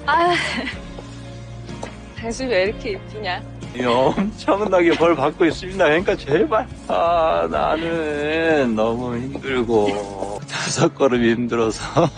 아, 당신 왜 이렇게 이쁘냐? 엄청나게 벌 받고 있습니다. 그러니까 제발. 나는 너무 힘들고 5걸음 힘들어서.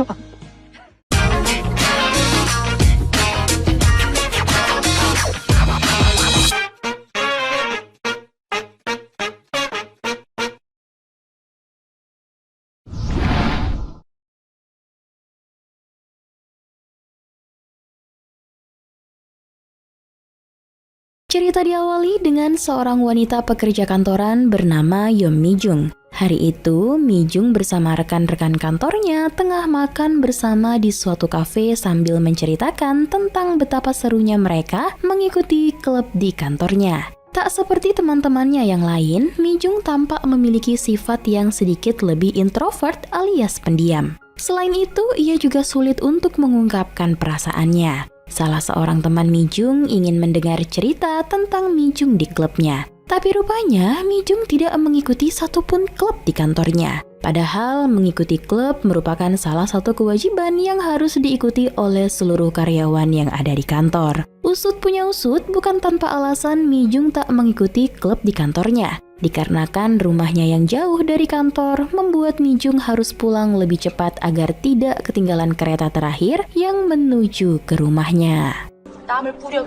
Cerita diawali dengan seorang wanita pekerja kantoran bernama Yeom Mi-jung. Hari itu, Mi-jung bersama rekan-rekan kantornya tengah makan bersama di suatu kafe sambil menceritakan tentang betapa serunya mereka mengikuti klub di kantornya. Tak seperti teman-temannya yang lain, Mi-jung tampak memiliki sifat yang sedikit lebih introvert alias pendiam. Selain itu, ia juga sulit untuk mengungkapkan perasaannya. Salah seorang teman Mi-jung ingin mendengar cerita tentang Mi-jung di klubnya. Tapi rupanya Mi-jung tidak mengikuti satupun klub di kantornya. Padahal mengikuti klub merupakan salah satu kewajiban yang harus diikuti oleh seluruh karyawan yang ada di kantor. Usut punya usut, bukan tanpa alasan Mi-jung tak mengikuti klub di kantornya. Dikarenakan rumahnya yang jauh dari kantor, membuat Mi-jung harus pulang lebih cepat agar tidak ketinggalan kereta terakhir yang menuju ke rumahnya. 땀을 뿌려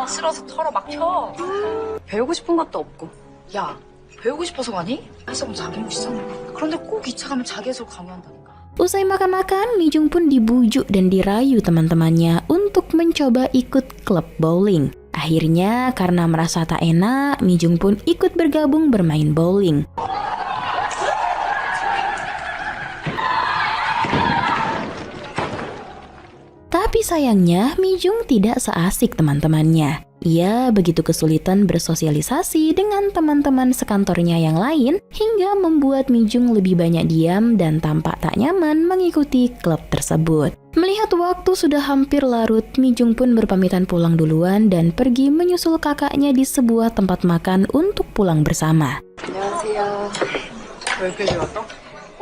쓸어서 털어 막 펴. 배우고 싶은 것도 없고. 야, 배우고 싶어서 가니? 해석은 자기 몫이잖아. 그런데 꼭 2차 가면 자기 해석 강요한다니까. Usai makan-makan, Mi-jung pun dibujuk dan dirayu teman-temannya untuk mencoba ikut klub bowling. Akhirnya, karena merasa tak enak, Mi-jung pun ikut bergabung bermain bowling. Tapi sayangnya, Mi-jung tidak seasik teman-temannya. Ia begitu kesulitan bersosialisasi dengan teman-teman sekantornya yang lain, hingga membuat Mi-jung lebih banyak diam dan tampak tak nyaman mengikuti klub tersebut. Melihat waktu sudah hampir larut, Mi-jung pun berpamitan pulang duluan dan pergi menyusul kakaknya di sebuah tempat makan untuk pulang bersama. 안녕하세요. 왜 이렇게 좋았어?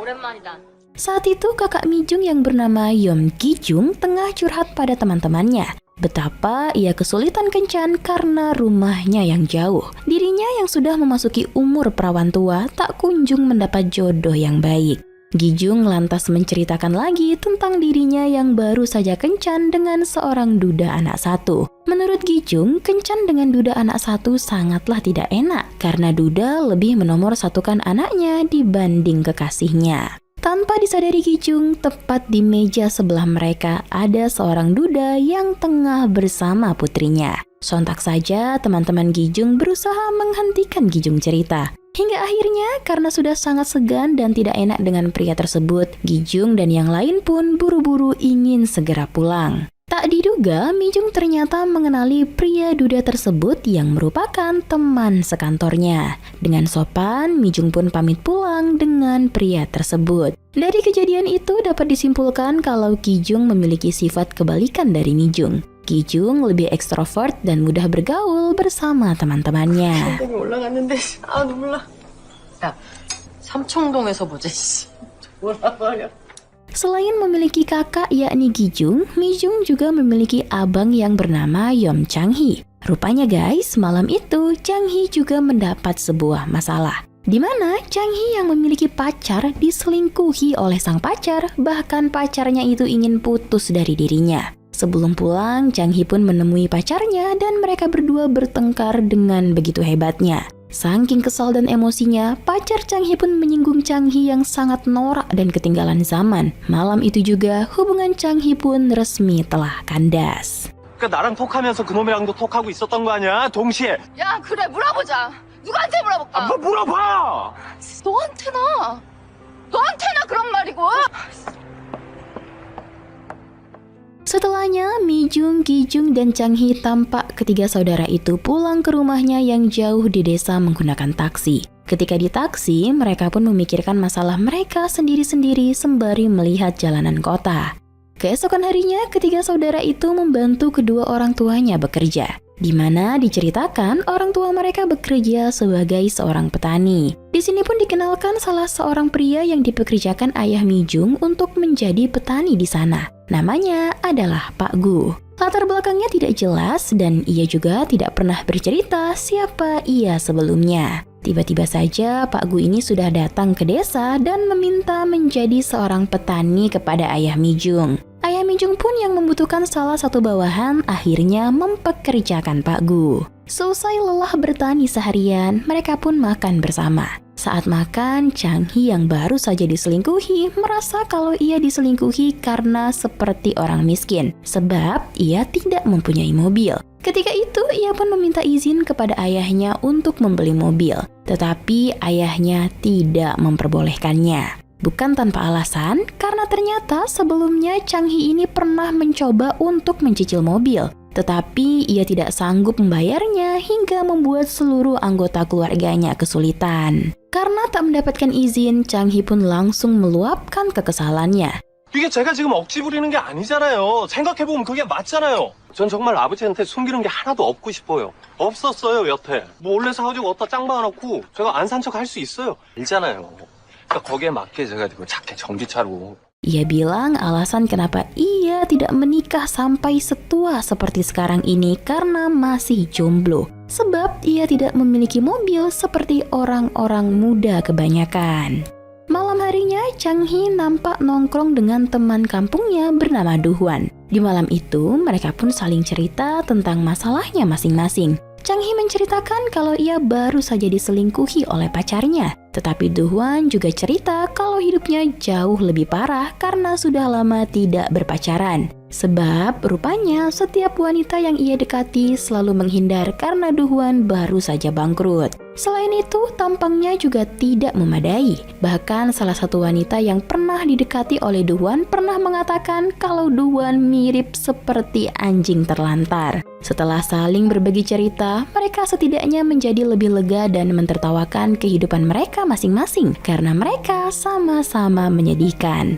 오랜만이다. Saat itu kakak Mi-jung yang bernama Yeom Ki-jung tengah curhat pada teman-temannya. Betapa ia kesulitan kencan karena rumahnya yang jauh. Dirinya yang sudah memasuki umur perawan tua tak kunjung mendapat jodoh yang baik. Gi-jung lantas menceritakan lagi tentang dirinya yang baru saja kencan dengan seorang duda anak satu. Menurut Gi-jung, kencan dengan duda anak satu sangatlah tidak enak karena duda lebih menomorsatukan anaknya dibanding kekasihnya. Tanpa disadari Gi-jung, tepat di meja sebelah mereka ada seorang duda yang tengah bersama putrinya. Sontak saja teman-teman Gi-jung berusaha menghentikan Gi-jung cerita. Hingga akhirnya karena sudah sangat segan dan tidak enak dengan pria tersebut, Gi-jung dan yang lain pun buru-buru ingin segera pulang. Tak diduga, Mi-jung ternyata mengenali pria duda tersebut yang merupakan teman sekantornya. Dengan sopan, Mi-jung pun pamit pulang dengan pria tersebut. Dari kejadian itu dapat disimpulkan kalau Gi-jung memiliki sifat kebalikan dari Mi-jung. Gi-jung lebih ekstrovert dan mudah bergaul bersama teman-temannya. 여기 올라갔는데 눈물 나. 야, 삼청동에서 보자. 뭐라 말이야. Selain memiliki kakak yakni Gi-jung, Mi-jung juga memiliki abang yang bernama Yeom Chang-hee. Rupanya guys, malam itu Chang-hee juga mendapat sebuah masalah. Di mana Chang-hee yang memiliki pacar diselingkuhi oleh sang pacar, bahkan pacarnya itu ingin putus dari dirinya. Sebelum pulang, Chang-hee pun menemui pacarnya dan mereka berdua bertengkar dengan begitu hebatnya. Saking kesal dan emosinya, pacar Chang-hee pun menyinggung Chang-hee yang sangat norak dan ketinggalan zaman. Malam itu juga, hubungan Chang-hee pun resmi telah kandas. 그러니까 나랑 톡하면서 그놈이랑도 톡하고 있었던 거 아니야? 동시에. 야, 그래 물어보자. 누구한테 물어볼까? 뭐 물어봐! 너한테나 그런 말이고. Setelahnya, Mi-jung, Gi-jung, dan Chang-hee tampak ketiga saudara itu pulang ke rumahnya yang jauh di desa menggunakan taksi. Ketika di taksi, mereka pun memikirkan masalah mereka sendiri-sendiri sembari melihat jalanan kota. Keesokan harinya, ketiga saudara itu membantu kedua orang tuanya bekerja, di mana diceritakan orang tua mereka bekerja sebagai seorang petani. Di sini pun dikenalkan salah seorang pria yang dipekerjakan ayah Mi-jung untuk menjadi petani di sana. Namanya adalah Pak Gu. Latar belakangnya tidak jelas dan ia juga tidak pernah bercerita siapa ia sebelumnya. Tiba-tiba saja Pak Gu ini sudah datang ke desa dan meminta menjadi seorang petani kepada ayah Mijung. Ayah Mijung pun yang membutuhkan salah satu bawahan akhirnya mempekerjakan Pak Gu. Selesai lelah bertani seharian, mereka pun makan bersama. Saat makan, Chang Hee yang baru saja diselingkuhi merasa kalau ia diselingkuhi karena seperti orang miskin, sebab ia tidak mempunyai mobil. Ketika itu, ia pun meminta izin kepada ayahnya untuk membeli mobil, tetapi ayahnya tidak memperbolehkannya. Bukan tanpa alasan, karena ternyata sebelumnya Chang Hee ini pernah mencoba untuk mencicil mobil, tetapi ia tidak sanggup membayarnya hingga membuat seluruh anggota keluarganya kesulitan. Karena tak mendapatkan izin, Chang Hee pun langsung meluapkan kekesalannya. 이게 제가 지금 억지 부리는 게 아니잖아요. 생각해보면 그게 맞잖아요. 전 정말 아버지한테 숨기는 게 하나도 없고 싶어요. 없었어요, 여태. 뭐 몰래 사가지고 어디다 짱 박아놓고 제가 안 산 척 할 수 있어요. 알잖아요. 그러니까 거기에 맞게 제가 지금 작게 전기차로. Ia bilang alasan kenapa ia tidak menikah sampai setua seperti sekarang ini karena masih jomblo. Sebab ia tidak memiliki mobil seperti orang-orang muda kebanyakan. Malam harinya, Chang Hee nampak nongkrong dengan teman kampungnya bernama Du Hwan. Di malam itu, mereka pun saling cerita tentang masalahnya masing-masing. Chang Hee menceritakan kalau ia baru saja diselingkuhi oleh pacarnya. Tetapi Du Hwan juga cerita kalau hidupnya jauh lebih parah karena sudah lama tidak berpacaran. Sebab rupanya setiap wanita yang ia dekati selalu menghindar karena Du Hwan baru saja bangkrut. Selain itu, tampangnya juga tidak memadai. Bahkan salah satu wanita yang pernah didekati oleh Du Hwan pernah mengatakan kalau Du Hwan mirip seperti anjing terlantar. Setelah saling berbagi cerita, mereka setidaknya menjadi lebih lega dan mentertawakan kehidupan mereka masing-masing karena mereka sama-sama menyedihkan.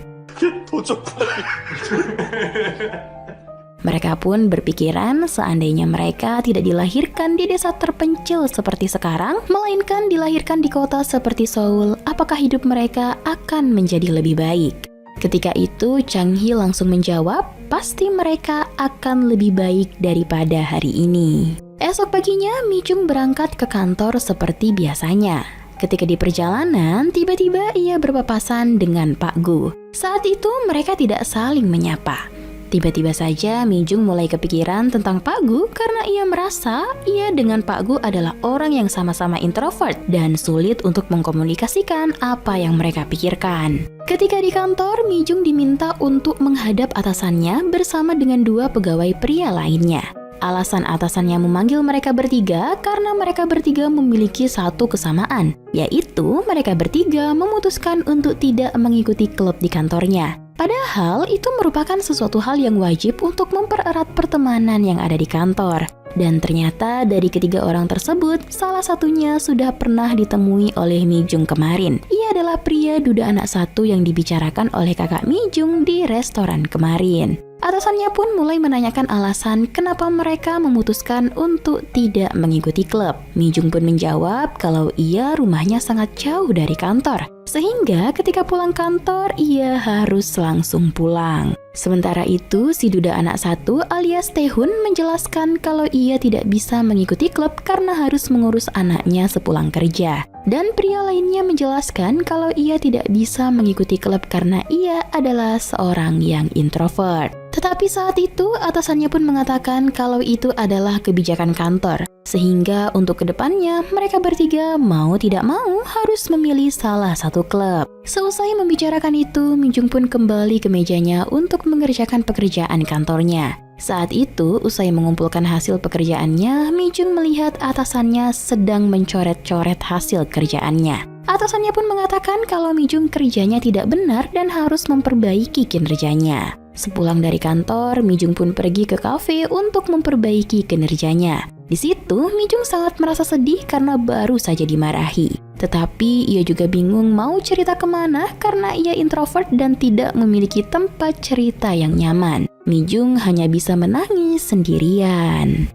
Mereka pun berpikiran seandainya mereka tidak dilahirkan di desa terpencil seperti sekarang, melainkan dilahirkan di kota seperti Seoul, apakah hidup mereka akan menjadi lebih baik? Ketika itu, Chang Hee langsung menjawab, pasti mereka akan lebih baik daripada hari ini. Esok paginya, Mijung berangkat ke kantor seperti biasanya. Ketika di perjalanan, tiba-tiba ia berpapasan dengan Pak Gu. Saat itu mereka tidak saling menyapa. Tiba-tiba saja Mijung mulai kepikiran tentang Pak Gu karena ia merasa ia dengan Pak Gu adalah orang yang sama-sama introvert dan sulit untuk mengkomunikasikan apa yang mereka pikirkan. Ketika di kantor, Mijung diminta untuk menghadap atasannya bersama dengan dua pegawai pria lainnya. Alasan atasannya memanggil mereka bertiga karena mereka bertiga memiliki satu kesamaan, yaitu mereka bertiga memutuskan untuk tidak mengikuti klub di kantornya. Padahal itu merupakan sesuatu hal yang wajib untuk mempererat pertemanan yang ada di kantor. Dan ternyata dari ketiga orang tersebut, salah satunya sudah pernah ditemui oleh Mijung kemarin. Ia adalah pria duda anak satu yang dibicarakan oleh kakak Mijung di restoran kemarin. Atasannya pun mulai menanyakan alasan kenapa mereka memutuskan untuk tidak mengikuti klub. Mijung pun menjawab kalau ia rumahnya sangat jauh dari kantor. Sehingga ketika pulang kantor, ia harus langsung pulang. Sementara itu, si duda anak satu alias Taehun menjelaskan kalau ia tidak bisa mengikuti klub karena harus mengurus anaknya sepulang kerja. Dan pria lainnya menjelaskan kalau ia tidak bisa mengikuti klub karena ia adalah seorang yang introvert. Tetapi saat itu, atasannya pun mengatakan kalau itu adalah kebijakan kantor. Sehingga untuk kedepannya, mereka bertiga mau tidak mau harus memilih salah satu klub. Seusai membicarakan itu, Mijung pun kembali ke mejanya untuk mengerjakan pekerjaan kantornya. Saat itu, usai mengumpulkan hasil pekerjaannya, Mijung melihat atasannya sedang mencoret-coret hasil kerjaannya. Atasannya pun mengatakan kalau Mijung kerjanya tidak benar dan harus memperbaiki kinerjanya. Sepulang dari kantor, Mijung pun pergi ke kafe untuk memperbaiki kinerjanya. Di situ, Mijung sangat merasa sedih karena baru saja dimarahi. Tetapi ia juga bingung mau cerita kemana karena ia introvert dan tidak memiliki tempat cerita yang nyaman. Mijung hanya bisa menangis sendirian.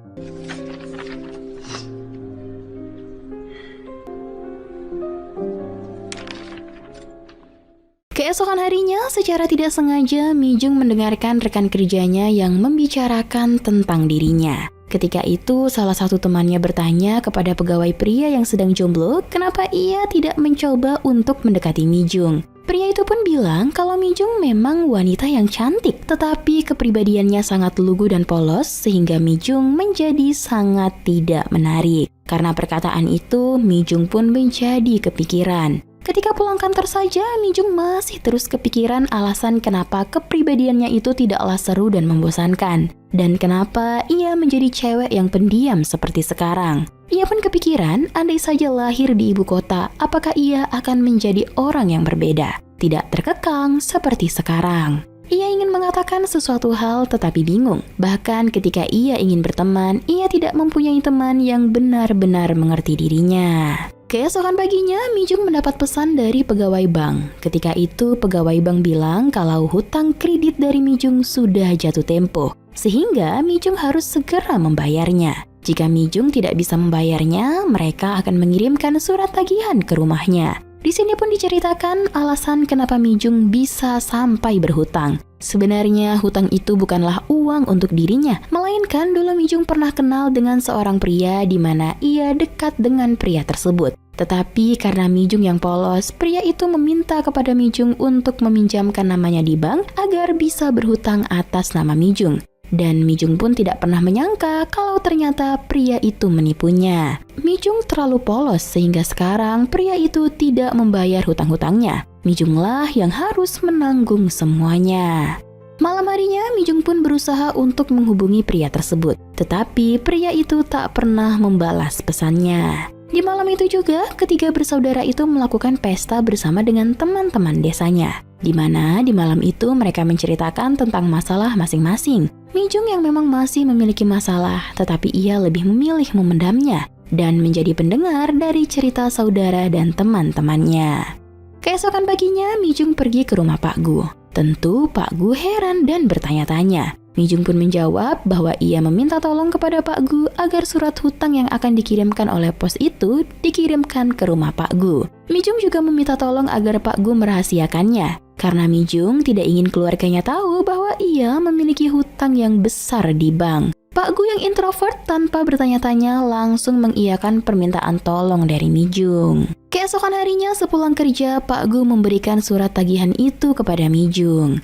Keesokan harinya, secara tidak sengaja, Mijung mendengarkan rekan kerjanya yang membicarakan tentang dirinya. Ketika itu, salah satu temannya bertanya kepada pegawai pria yang sedang jomblo, kenapa ia tidak mencoba untuk mendekati Mijung. Pria itu pun bilang kalau Mijung memang wanita yang cantik, tetapi kepribadiannya sangat lugu dan polos sehingga Mijung menjadi sangat tidak menarik. Karena perkataan itu, Mijung pun menjadi kepikiran. Ketika pulang kantor saja, Mijung masih terus kepikiran alasan kenapa kepribadiannya itu tidaklah seru dan membosankan. Dan kenapa ia menjadi cewek yang pendiam seperti sekarang. Ia pun kepikiran, andai saja lahir di ibu kota, apakah ia akan menjadi orang yang berbeda, tidak terkekang seperti sekarang. Ia ingin mengatakan sesuatu hal tetapi bingung. Bahkan ketika ia ingin berteman, ia tidak mempunyai teman yang benar-benar mengerti dirinya. Keesokan paginya, Mijung mendapat pesan dari pegawai bank. Ketika itu, pegawai bank bilang kalau hutang kredit dari Mijung sudah jatuh tempo, sehingga Mijung harus segera membayarnya. Jika Mijung tidak bisa membayarnya, mereka akan mengirimkan surat tagihan ke rumahnya. Di sini pun diceritakan alasan kenapa Mijung bisa sampai berhutang. Sebenarnya hutang itu bukanlah uang untuk dirinya, melainkan dulu Mijung pernah kenal dengan seorang pria di mana ia dekat dengan pria tersebut. Tetapi karena Mijung yang polos, pria itu meminta kepada Mijung untuk meminjamkan namanya di bank agar bisa berhutang atas nama Mijung. Dan Mijung pun tidak pernah menyangka kalau ternyata pria itu menipunya. Mijung terlalu polos sehingga sekarang pria itu tidak membayar hutang-hutangnya. Mijunglah yang harus menanggung semuanya. Malam harinya, Mijung pun berusaha untuk menghubungi pria tersebut. Tetapi pria itu tak pernah membalas pesannya. Di malam itu juga, ketiga bersaudara itu melakukan pesta bersama dengan teman-teman desanya. Di mana di malam itu mereka menceritakan tentang masalah masing-masing. Mijung yang memang masih memiliki masalah, tetapi ia lebih memilih memendamnya dan menjadi pendengar dari cerita saudara dan teman-temannya. Keesokan paginya, Mijung pergi ke rumah Pak Gu. Tentu Pak Gu heran dan bertanya-tanya. Mijung pun menjawab bahwa ia meminta tolong kepada Pak Gu agar surat hutang yang akan dikirimkan oleh pos itu dikirimkan ke rumah Pak Gu. Mijung juga meminta tolong agar Pak Gu merahasiakannya, karena Mijung tidak ingin keluarganya tahu bahwa ia memiliki hutang yang besar di bank. Pak Gu yang introvert tanpa bertanya-tanya langsung mengiyakan permintaan tolong dari Mijung. Keesokan harinya sepulang kerja, Pak Gu memberikan surat tagihan itu kepada Mijung.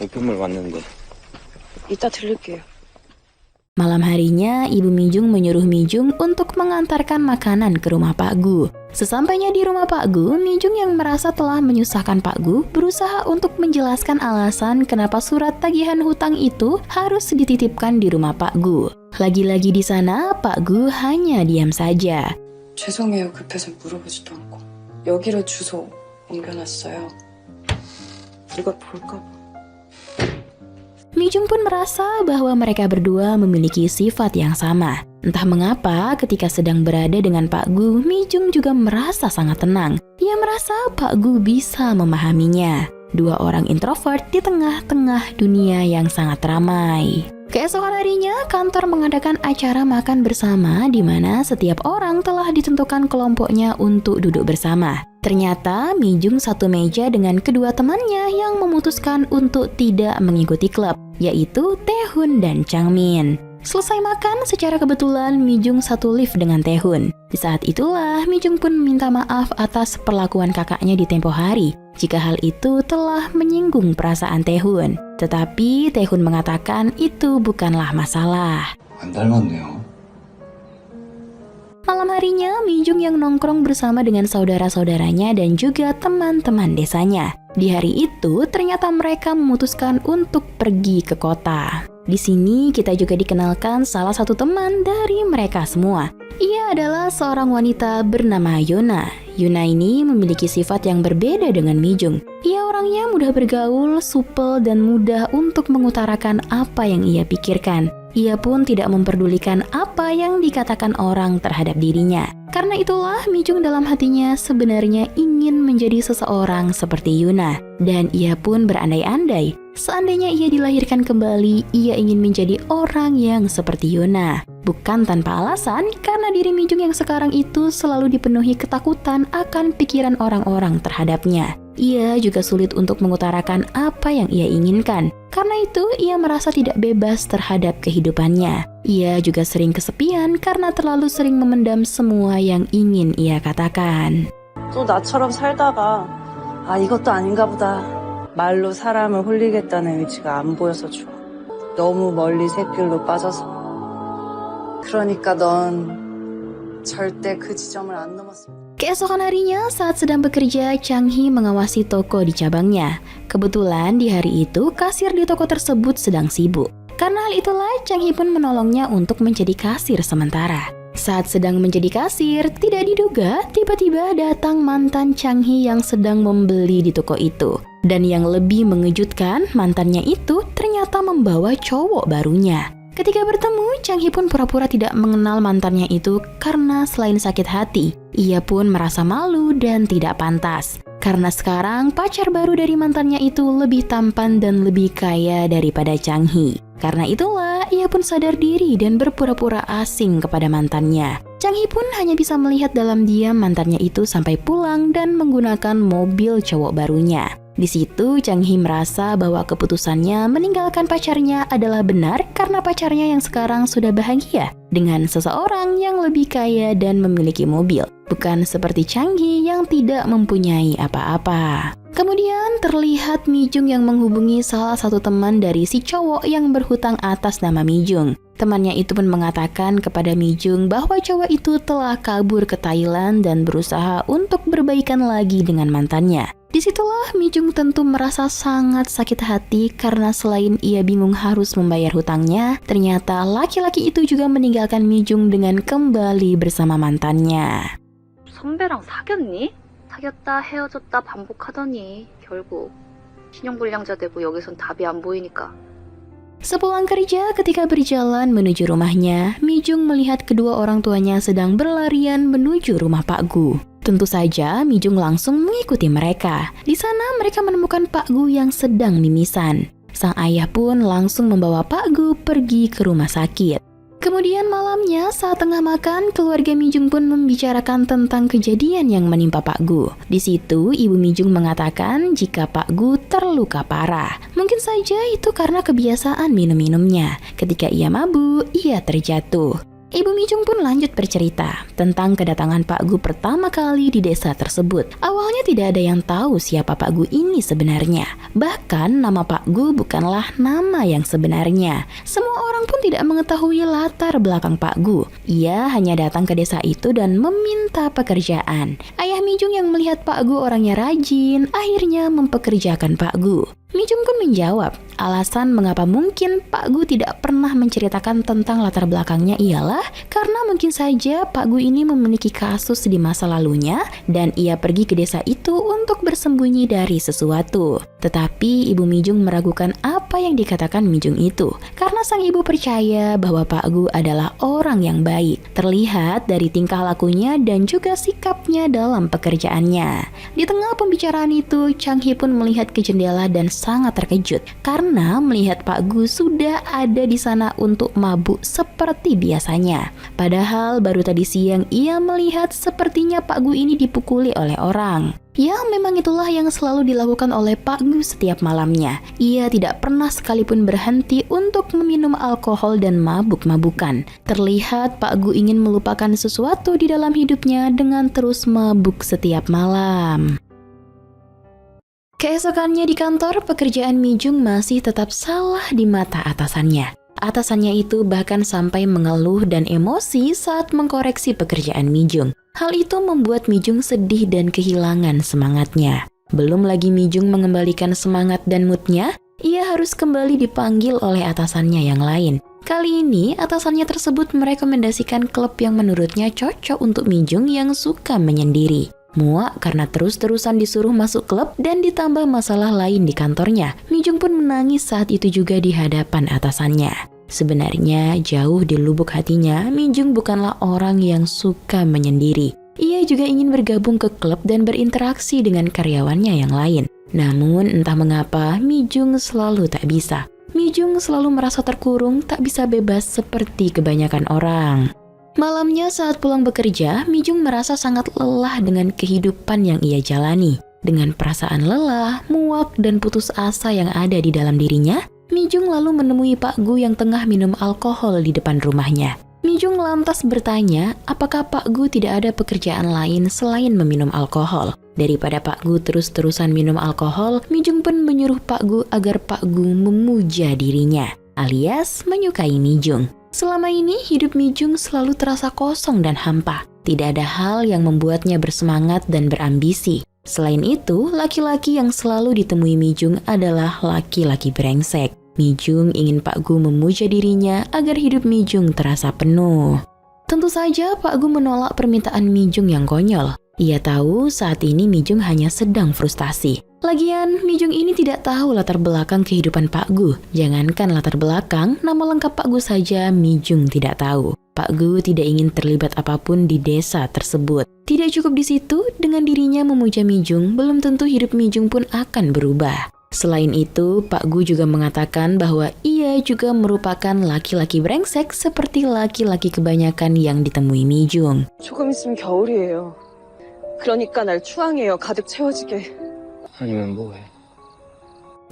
입금을 왔는데. 이따 들릴게요. Malam harinya, Ibu Mijung menyuruh Mijung untuk mengantarkan makanan ke rumah Pak Gu. Sesampainya di rumah Pak Gu, Mijung yang merasa telah menyusahkan Pak Gu berusaha untuk menjelaskan alasan kenapa surat tagihan hutang itu harus dititipkan di rumah Pak Gu. Lagi-lagi di sana, Pak Gu hanya diam saja. 죄송해요. 급해서 물어보지도 않고. 여기로 주소 옮겨놨어요. 이거 볼까 봐. Mijung pun merasa bahwa mereka berdua memiliki sifat yang sama. Entah mengapa ketika sedang berada dengan Pak Gu, Mijung juga merasa sangat tenang. Ia merasa Pak Gu bisa memahaminya. Dua orang introvert di tengah-tengah dunia yang sangat ramai. Keesokan harinya, kantor mengadakan acara makan bersama di mana setiap orang telah ditentukan kelompoknya untuk duduk bersama. Ternyata Mijung satu meja dengan kedua temannya yang memutuskan untuk tidak mengikuti klub, yaitu Taehun dan Changmin. Selesai makan, secara kebetulan Mijung satu lift dengan Taehun. Di saat itulah Mijung pun minta maaf atas perlakuan kakaknya di tempo hari, jika hal itu telah menyinggung perasaan Taehun. Tetapi Taehun mengatakan itu bukanlah masalah. 안 닮았네요. Malam harinya, Mijung yang nongkrong bersama dengan saudara-saudaranya dan juga teman-teman desanya. Di hari itu, ternyata mereka memutuskan untuk pergi ke kota. Di sini, kita juga dikenalkan salah satu teman dari mereka semua. Ia adalah seorang wanita bernama Yuna. Yuna ini memiliki sifat yang berbeda dengan Mijung. Ia orangnya mudah bergaul, supel, dan mudah untuk mengutarakan apa yang ia pikirkan. Ia pun tidak memperdulikan apa yang dikatakan orang terhadap dirinya. Karena itulah Mijung dalam hatinya sebenarnya ingin menjadi seseorang seperti Yuna. Dan ia pun berandai-andai, seandainya ia dilahirkan kembali, ia ingin menjadi orang yang seperti Yuna. Bukan tanpa alasan, karena diri Mijung yang sekarang itu selalu dipenuhi ketakutan akan pikiran orang-orang terhadapnya. Ia juga sulit untuk mengutarakan apa yang ia inginkan. Karena itu, ia merasa tidak bebas terhadap kehidupannya. Ia juga sering kesepian karena terlalu sering memendam semua yang ingin ia katakan. 또 나처럼 살다가 이것도 아닌가 보다. 말로 사람을 홀리겠다는 의지가 안 보여서 좋아. 너무 멀리 샛길로 빠져서. 그러니까 넌 절대 그 지점을 안 넘었으면. Keesokan harinya, saat sedang bekerja, Chang Hee mengawasi toko di cabangnya. Kebetulan di hari itu, kasir di toko tersebut sedang sibuk. Karena hal itulah, Chang Hee pun menolongnya untuk menjadi kasir sementara. Saat sedang menjadi kasir, tidak diduga, tiba-tiba datang mantan Chang Hee yang sedang membeli di toko itu. Dan yang lebih mengejutkan, mantannya itu ternyata membawa cowok barunya. Ketika bertemu, Chang Hee pun pura-pura tidak mengenal mantannya itu karena selain sakit hati, ia pun merasa malu dan tidak pantas. Karena sekarang pacar baru dari mantannya itu lebih tampan dan lebih kaya daripada Chang Hee. Karena itulah, ia pun sadar diri dan berpura-pura asing kepada mantannya. Chang Hee pun hanya bisa melihat dalam diam mantannya itu sampai pulang dan menggunakan mobil cowok barunya. Di situ, Chang Hee merasa bahwa keputusannya meninggalkan pacarnya adalah benar karena pacarnya yang sekarang sudah bahagia dengan seseorang yang lebih kaya dan memiliki mobil, bukan seperti Chang Hee yang tidak mempunyai apa-apa. Kemudian terlihat Mi Jung yang menghubungi salah satu teman dari si cowok yang berhutang atas nama Mi Jung. Temannya itu pun mengatakan kepada Mi Jung bahwa cowok itu telah kabur ke Thailand dan berusaha untuk berbaikan lagi dengan mantannya. Disitulah Mi Jung tentu merasa sangat sakit hati karena selain ia bingung harus membayar hutangnya, ternyata laki-laki itu juga meninggalkan Mi Jung dengan kembali bersama mantannya. 선배랑 사귀었니? 사귀었다 헤어졌다 반복하더니 결국 신용불량자 되고 여기선 답이 안 보이니까. Sepulang kerja, ketika berjalan menuju rumahnya, Mi Jung melihat kedua orang tuanya sedang berlarian menuju rumah Pak Gu. Tentu saja, Mi Jung langsung mengikuti mereka. Di sana, mereka menemukan Pak Gu yang sedang mimisan. Sang ayah pun langsung membawa Pak Gu pergi ke rumah sakit. Kemudian malamnya, saat tengah makan, keluarga Mi Jung pun membicarakan tentang kejadian yang menimpa Pak Gu. Di situ, ibu Mi Jung mengatakan jika Pak Gu terluka parah. Mungkin saja itu karena kebiasaan minum-minumnya. Ketika ia mabuk, ia terjatuh. Ibu Mi Jung pun lanjut bercerita tentang kedatangan Pak Gu pertama kali di desa tersebut. Awalnya tidak ada yang tahu siapa Pak Gu ini sebenarnya. Bahkan nama Pak Gu bukanlah nama yang sebenarnya. Semua orang pun tidak mengetahui latar belakang Pak Gu. Ia hanya datang ke desa itu dan meminta pekerjaan. Ayah Mi Jung yang melihat Pak Gu orangnya rajin, akhirnya mempekerjakan Pak Gu. Mi Jung pun menjawab, alasan mengapa mungkin Pak Gu tidak pernah menceritakan tentang latar belakangnya ialah karena mungkin saja Pak Gu ini memiliki kasus di masa lalunya dan ia pergi ke desa itu untuk bersembunyi dari sesuatu. Tetapi ibu Mi Jung meragukan apa yang dikatakan Mi Jung itu karena sang ibu percaya bahwa Pak Gu adalah orang yang baik, terlihat dari tingkah lakunya dan juga sikapnya dalam pekerjaannya. Di tengah pembicaraan itu, Chang Hee pun melihat ke jendela dan sangat terkejut karena melihat Pak Gu sudah ada di sana untuk mabuk seperti biasanya. Padahal baru tadi siang ia melihat sepertinya Pak Gu ini dipukuli oleh orang. Ya, memang itulah yang selalu dilakukan oleh Pak Gu setiap malamnya. Ia tidak pernah sekalipun berhenti untuk meminum alkohol dan mabuk-mabukan. Terlihat Pak Gu ingin melupakan sesuatu di dalam hidupnya dengan terus mabuk setiap malam. Keesokannya di kantor, pekerjaan Mi Jung masih tetap salah di mata atasannya. Atasannya itu bahkan sampai mengeluh dan emosi saat mengkoreksi pekerjaan Mi Jung. Hal itu membuat Mi Jung sedih dan kehilangan semangatnya. Belum lagi Mi Jung mengembalikan semangat dan moodnya, ia harus kembali dipanggil oleh atasannya yang lain. Kali ini, atasannya tersebut merekomendasikan klub yang menurutnya cocok untuk Mi Jung yang suka menyendiri. Muak karena terus-terusan disuruh masuk klub dan ditambah masalah lain di kantornya. Mi Jung pun menangis saat itu juga di hadapan atasannya. Sebenarnya jauh di lubuk hatinya, Mi Jung bukanlah orang yang suka menyendiri. Ia juga ingin bergabung ke klub dan berinteraksi dengan karyawannya yang lain. Namun entah mengapa Mi Jung selalu tak bisa. Mi Jung selalu merasa terkurung, tak bisa bebas seperti kebanyakan orang. Malamnya saat pulang bekerja, Mi Jung merasa sangat lelah dengan kehidupan yang ia jalani. Dengan perasaan lelah, muak, dan putus asa yang ada di dalam dirinya, Mi-jung lalu menemui Pak Gu yang tengah minum alkohol di depan rumahnya. Mi-jung lantas bertanya apakah Pak Gu tidak ada pekerjaan lain selain meminum alkohol. Daripada Pak Gu terus-terusan minum alkohol, Mi-jung pun menyuruh Pak Gu agar Pak Gu memuja dirinya, alias menyukai Mi-jung. Selama ini hidup Mi-jung selalu terasa kosong dan hampa. Tidak ada hal yang membuatnya bersemangat dan berambisi. Selain itu, laki-laki yang selalu ditemui Mi-jung adalah laki-laki brengsek. Mi-jung ingin Pak Gu memuja dirinya agar hidup Mi-jung terasa penuh. Tentu saja Pak Gu menolak permintaan Mi-jung yang konyol. Ia tahu saat ini Mi-jung hanya sedang frustasi. Lagian, Mi-jung ini tidak tahu latar belakang kehidupan Pak Gu. Jangankan latar belakang, nama lengkap Pak Gu saja Mi-jung tidak tahu. Pak Gu tidak ingin terlibat apapun di desa tersebut. Tidak cukup di situ, dengan dirinya memuja Mi-jung, belum tentu hidup Mi-jung pun akan berubah. Selain itu, Pak Gu juga mengatakan bahwa ia juga merupakan laki-laki brengsek seperti laki-laki kebanyakan yang ditemui Mi-jung. 조금 있으면 겨울이에요. 그러니까 날 추앙해요. 가득 채워지게. 아니면 뭐해?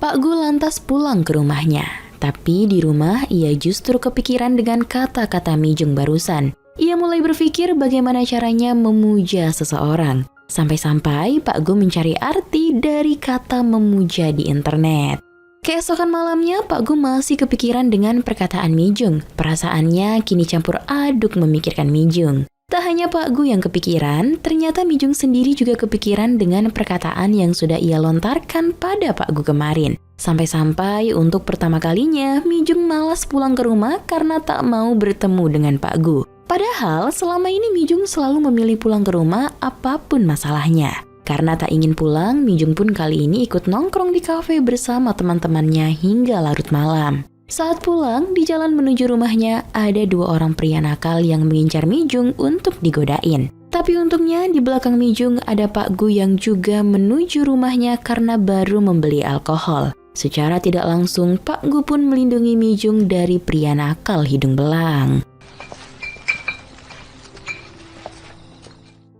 Pak Gu lantas pulang ke rumahnya. Tapi di rumah ia justru kepikiran dengan kata-kata Mi-jung barusan. Ia mulai berpikir bagaimana caranya memuja seseorang. Sampai-sampai Pak Gu mencari arti dari kata memuja di internet. Keesokan malamnya Pak Gu masih kepikiran dengan perkataan Mi-jung. Perasaannya kini campur aduk memikirkan Mi-jung. Tak hanya Pak Gu yang kepikiran, ternyata Mi-jung sendiri juga kepikiran dengan perkataan yang sudah ia lontarkan pada Pak Gu kemarin. Sampai-sampai untuk pertama kalinya, Mi-jung malas pulang ke rumah karena tak mau bertemu dengan Pak Gu. Padahal selama ini Mi-jung selalu memilih pulang ke rumah apapun masalahnya. Karena tak ingin pulang, Mi-jung pun kali ini ikut nongkrong di kafe bersama teman-temannya hingga larut malam. Saat pulang, di jalan menuju rumahnya, ada dua orang pria nakal yang mengincar Mi-jung untuk digodain. Tapi untungnya di belakang Mi-jung ada Pak Gu yang juga menuju rumahnya karena baru membeli alkohol. Secara tidak langsung, Pak Gu pun melindungi Mi-jung dari pria nakal hidung belang.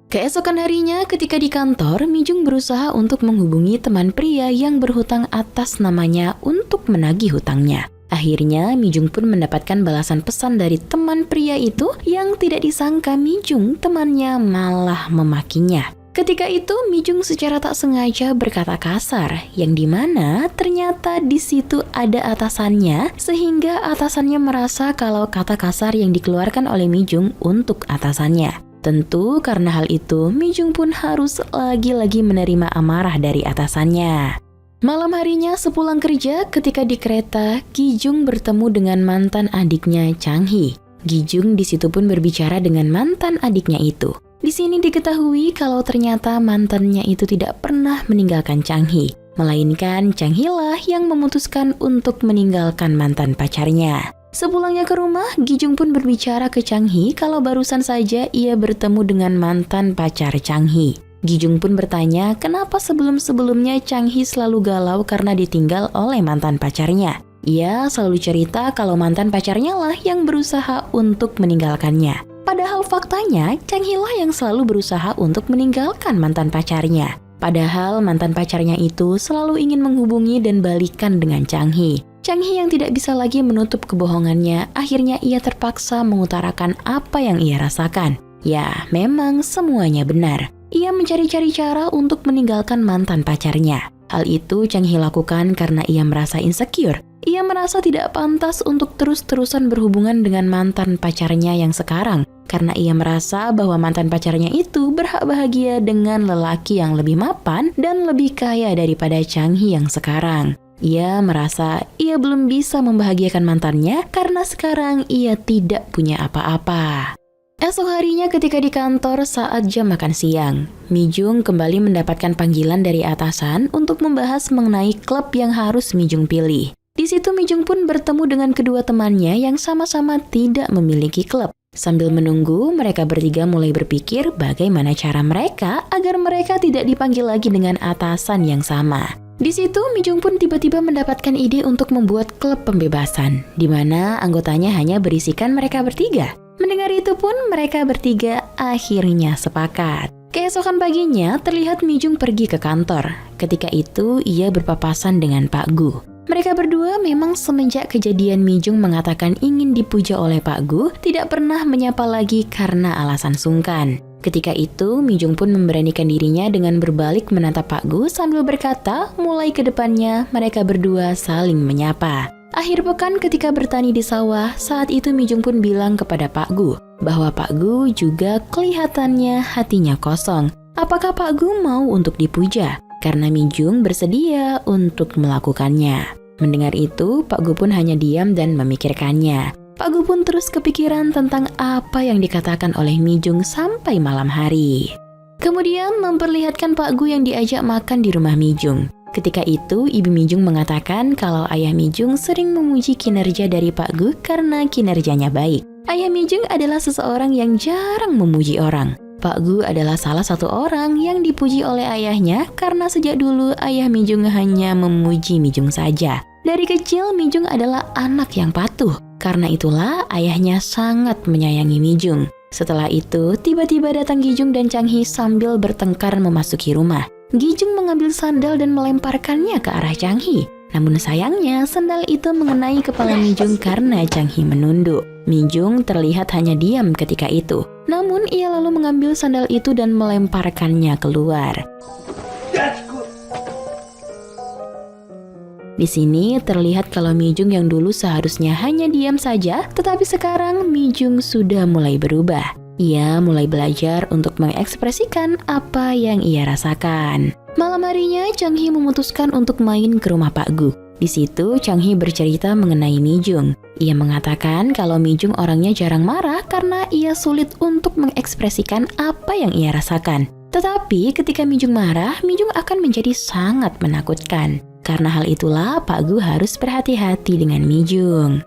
Keesokan harinya ketika di kantor, Mi-jung berusaha untuk menghubungi teman pria yang berhutang atas namanya untuk menagih hutangnya. Akhirnya, Mi-jung pun mendapatkan balasan pesan dari teman pria itu yang tidak disangka Mi-jung temannya malah memakinya. Ketika itu, Mi-jung secara tak sengaja berkata kasar, yang dimana ternyata di situ ada atasannya, sehingga atasannya merasa kalau kata kasar yang dikeluarkan oleh Mi-jung untuk atasannya. Tentu karena hal itu, Mi-jung pun harus lagi-lagi menerima amarah dari atasannya. Malam harinya sepulang kerja, ketika di kereta, Gi-jung bertemu dengan mantan adiknya Chang-hee. Gi-jung di situ pun berbicara dengan mantan adiknya itu. Di sini diketahui kalau ternyata mantannya itu tidak pernah meninggalkan Chang-hee, melainkan Chang-hee lah yang memutuskan untuk meninggalkan mantan pacarnya. Sebelumnya ke rumah, Gi-jung pun berbicara ke Chang-hee kalau barusan saja ia bertemu dengan mantan pacar Chang-hee. Gi-jung pun bertanya kenapa sebelum-sebelumnya Chang-hee selalu galau karena ditinggal oleh mantan pacarnya. Ia selalu cerita kalau mantan pacarnya lah yang berusaha untuk meninggalkannya. Padahal faktanya, Chang-hee lah yang selalu berusaha untuk meninggalkan mantan pacarnya. Padahal mantan pacarnya itu selalu ingin menghubungi dan balikan dengan Chang-hee. Chang-hee yang tidak bisa lagi menutup kebohongannya, akhirnya ia terpaksa mengutarakan apa yang ia rasakan. Ya, memang semuanya benar. Ia mencari-cari cara untuk meninggalkan mantan pacarnya. Hal itu Chang-hee lakukan karena ia merasa insecure. Ia merasa tidak pantas untuk terus-terusan berhubungan dengan mantan pacarnya yang sekarang. Karena ia merasa bahwa mantan pacarnya itu berhak bahagia dengan lelaki yang lebih mapan dan lebih kaya daripada Chang-hee yang sekarang. Ia merasa ia belum bisa membahagiakan mantannya karena sekarang ia tidak punya apa-apa. Esok harinya ketika di kantor saat jam makan siang, Mi-jung kembali mendapatkan panggilan dari atasan untuk membahas mengenai klub yang harus Mi-jung pilih. Di situ Mi-jung pun bertemu dengan kedua temannya yang sama-sama tidak memiliki klub. Sambil menunggu, mereka bertiga mulai berpikir bagaimana cara mereka agar mereka tidak dipanggil lagi dengan atasan yang sama. Di situ Mi-jung pun tiba-tiba mendapatkan ide untuk membuat klub pembebasan, di mana anggotanya hanya berisikan mereka bertiga. Mendengar itu pun mereka bertiga akhirnya sepakat. Keesokan paginya, terlihat Mijung pergi ke kantor. Ketika itu, ia berpapasan dengan Pak Gu. Mereka berdua memang semenjak kejadian Mijung mengatakan ingin dipuja oleh Pak Gu, tidak pernah menyapa lagi karena alasan sungkan. Ketika itu, Mijung pun memberanikan dirinya dengan berbalik menatap Pak Gu sambil berkata, mulai ke depannya mereka berdua saling menyapa. Akhir pekan ketika bertani di sawah, saat itu Mijung pun bilang kepada Pak Gu bahwa Pak Gu juga kelihatannya hatinya kosong. Apakah Pak Gu mau untuk dipuja? Karena Mijung bersedia untuk melakukannya. Mendengar itu, Pak Gu pun hanya diam dan memikirkannya. Pak Gu pun terus kepikiran tentang apa yang dikatakan oleh Mijung sampai malam hari. Kemudian memperlihatkan Pak Gu yang diajak makan di rumah Mijung. Ketika itu, Ibu Mijung mengatakan kalau ayah Mijung sering memuji kinerja dari Pak Gu karena kinerjanya baik. Ayah Mijung adalah seseorang yang jarang memuji orang. Pak Gu adalah salah satu orang yang dipuji oleh ayahnya karena sejak dulu ayah Mijung hanya memuji Mijung saja. Dari kecil, Mijung adalah anak yang patuh. Karena itulah ayahnya sangat menyayangi Mijung. Setelah itu, tiba-tiba datang Gijung dan Changhi sambil bertengkar memasuki rumah. Gijung mengambil sandal dan melemparkannya ke arah Changhi. Namun sayangnya, sandal itu mengenai kepala Mijung karena Changhi menunduk. Mijung terlihat hanya diam ketika itu. Namun ia lalu mengambil sandal itu dan melemparkannya keluar. Di sini terlihat kalau Mijung yang dulu seharusnya hanya diam saja, tetapi sekarang Mijung sudah mulai berubah. Ia mulai belajar untuk mengekspresikan apa yang ia rasakan. Malam harinya, Changhi memutuskan untuk main ke rumah Pak Gu. Di situ, Changhi bercerita mengenai Mijung. Ia mengatakan kalau Mijung orangnya jarang marah karena ia sulit untuk mengekspresikan apa yang ia rasakan. Tetapi ketika Mijung marah, Mijung akan menjadi sangat menakutkan. Karena hal itulah, Pak Gu harus berhati-hati dengan Mijung.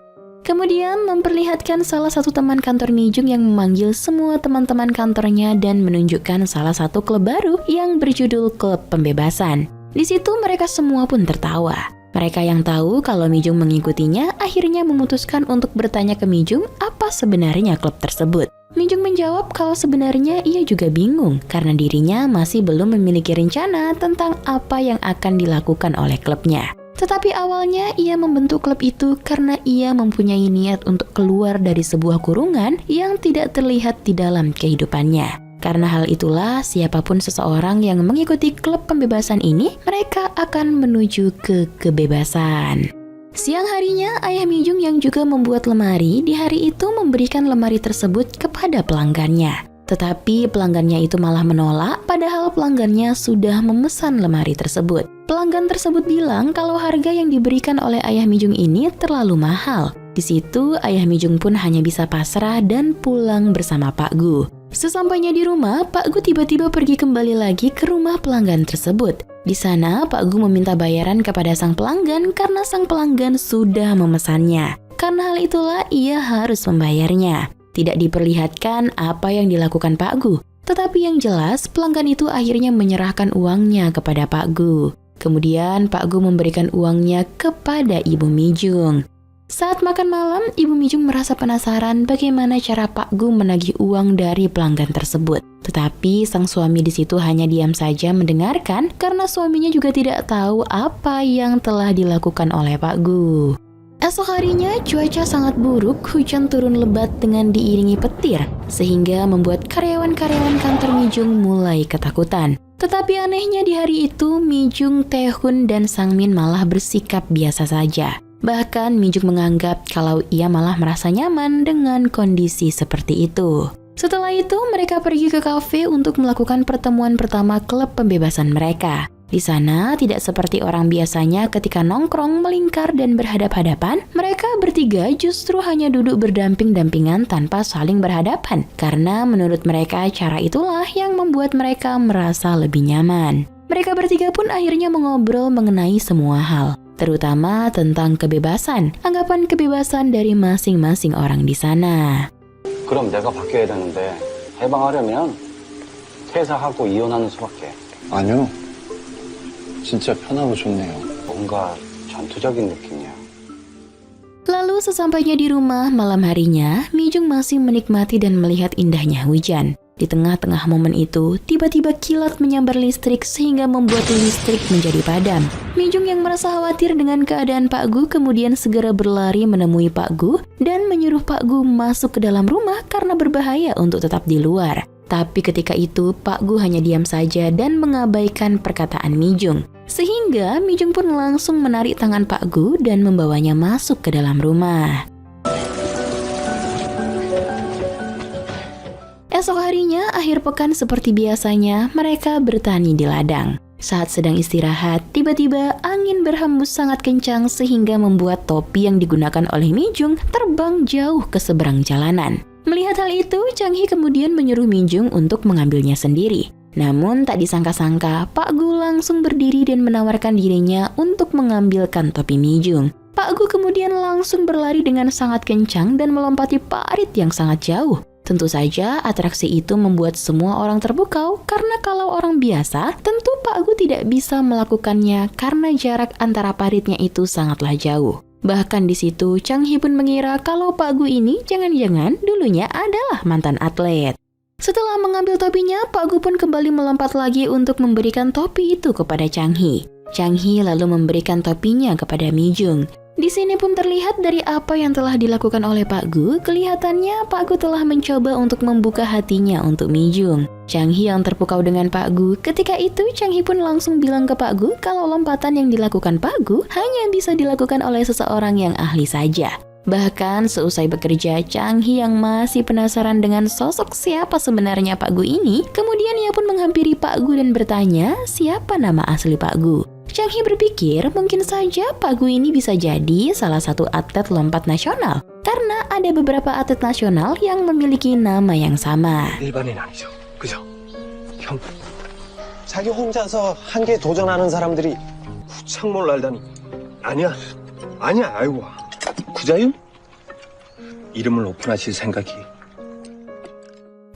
Kemudian memperlihatkan salah satu teman kantor Mijung yang memanggil semua teman-teman kantornya dan menunjukkan salah satu klub baru yang berjudul Klub Pembebasan. Di situ mereka semua pun tertawa. Mereka yang tahu kalau Mijung mengikutinya akhirnya memutuskan untuk bertanya ke Mijung apa sebenarnya klub tersebut. Mijung menjawab kalau sebenarnya ia juga bingung karena dirinya masih belum memiliki rencana tentang apa yang akan dilakukan oleh klubnya. Tetapi awalnya ia membentuk klub itu karena ia mempunyai niat untuk keluar dari sebuah kurungan yang tidak terlihat di dalam kehidupannya. Karena hal itulah, siapapun seseorang yang mengikuti klub pembebasan ini, mereka akan menuju ke kebebasan. Siang harinya, ayah Mijung yang juga membuat lemari, di hari itu memberikan lemari tersebut kepada pelanggannya. Tetapi pelanggannya itu malah menolak, padahal pelanggannya sudah memesan lemari tersebut. Pelanggan tersebut bilang kalau harga yang diberikan oleh ayah Mijung ini terlalu mahal. Di situ, ayah Mijung pun hanya bisa pasrah dan pulang bersama Pak Gu. Sesampainya di rumah, Pak Gu tiba-tiba pergi kembali lagi ke rumah pelanggan tersebut. Di sana, Pak Gu meminta bayaran kepada sang pelanggan karena sang pelanggan sudah memesannya. Karena hal itulah ia harus membayarnya. Tidak diperlihatkan apa yang dilakukan Pak Gu, tetapi yang jelas pelanggan itu akhirnya menyerahkan uangnya kepada Pak Gu. Kemudian Pak Gu memberikan uangnya kepada Ibu Mijung. Saat makan malam, Ibu Mijung merasa penasaran bagaimana cara Pak Gu menagih uang dari pelanggan tersebut. Tetapi sang suami di situ hanya diam saja mendengarkan karena suaminya juga tidak tahu apa yang telah dilakukan oleh Pak Gu. Esok harinya cuaca sangat buruk, hujan turun lebat dengan diiringi petir, sehingga membuat karyawan-karyawan kantor Mijung mulai ketakutan. Tetapi anehnya di hari itu, Mijung, Taehun, dan Sangmin malah bersikap biasa saja. Bahkan Mijung menganggap kalau ia malah merasa nyaman dengan kondisi seperti itu. Setelah itu, mereka pergi ke kafe untuk melakukan pertemuan pertama klub pembebasan mereka. Di sana, tidak seperti orang biasanya ketika nongkrong, melingkar, dan berhadap-hadapan, mereka bertiga justru hanya duduk berdamping-dampingan tanpa saling berhadapan. Karena menurut mereka, cara itulah yang membuat mereka merasa lebih nyaman. Mereka bertiga pun akhirnya mengobrol mengenai semua hal, terutama tentang kebebasan, anggapan kebebasan dari masing-masing orang di sana. 그럼 내가 바뀌어야 되는데 해방하려면 퇴사하고 이혼하는 수밖에. 아니요. 진짜 편하고 좋네요. 뭔가 전투적인 느낌이야. Lalu sesampainya di rumah malam harinya, Mijung masih menikmati dan melihat indahnya hujan. Di tengah-tengah momen itu, tiba-tiba kilat menyambar listrik sehingga membuat listrik menjadi padam. Mijung yang merasa khawatir dengan keadaan Pak Gu kemudian segera berlari menemui Pak Gu dan menyuruh Pak Gu masuk ke dalam rumah karena berbahaya untuk tetap di luar. Tapi ketika itu Pak Gu hanya diam saja dan mengabaikan perkataan Mijung. Sehingga Mijung pun langsung menarik tangan Pak Gu dan membawanya masuk ke dalam rumah. Esok harinya, akhir pekan seperti biasanya, mereka bertani di ladang. Saat sedang istirahat, tiba-tiba angin berhembus sangat kencang sehingga membuat topi yang digunakan oleh Mijung terbang jauh ke seberang jalanan. Melihat hal itu, Chang Hee kemudian menyuruh Mijung untuk mengambilnya sendiri. Namun tak disangka-sangka, Pak Gu langsung berdiri dan menawarkan dirinya untuk mengambilkan topi Mijung. Pak Gu kemudian langsung berlari dengan sangat kencang dan melompati parit yang sangat jauh. Tentu saja atraksi itu membuat semua orang terpukau karena kalau orang biasa, tentu Pak Gu tidak bisa melakukannya karena jarak antara paritnya itu sangatlah jauh. Bahkan di situ, Chang Hee pun mengira kalau Pak Gu ini jangan-jangan dulunya adalah mantan atlet. Setelah mengambil topinya, Pak Gu pun kembali melompat lagi untuk memberikan topi itu kepada Chang Hee. Chang Hee lalu memberikan topinya kepada Mijung. Di sini pun terlihat dari apa yang telah dilakukan oleh Pak Gu, kelihatannya Pak Gu telah mencoba untuk membuka hatinya untuk Mijung. Chang Hee yang terpukau dengan Pak Gu, ketika itu Chang Hee pun langsung bilang ke Pak Gu kalau lompatan yang dilakukan Pak Gu hanya bisa dilakukan oleh seseorang yang ahli saja. Bahkan seusai bekerja, Chang Hee yang masih penasaran dengan sosok siapa sebenarnya Pak Gu ini, kemudian ia pun menghampiri Pak Gu dan bertanya siapa nama asli Pak Gu. Chang Hee berpikir mungkin saja Pak Gu ini bisa jadi salah satu atlet lompat nasional karena ada beberapa atlet nasional yang memiliki nama yang sama. 일반인 아니죠. 그죠? 형, 자기 혼자서 한계에 도전하는 사람들이 구창모를 알다니. 아니야, 아이고. 구자윤? 이름을 오픈하실 생각이.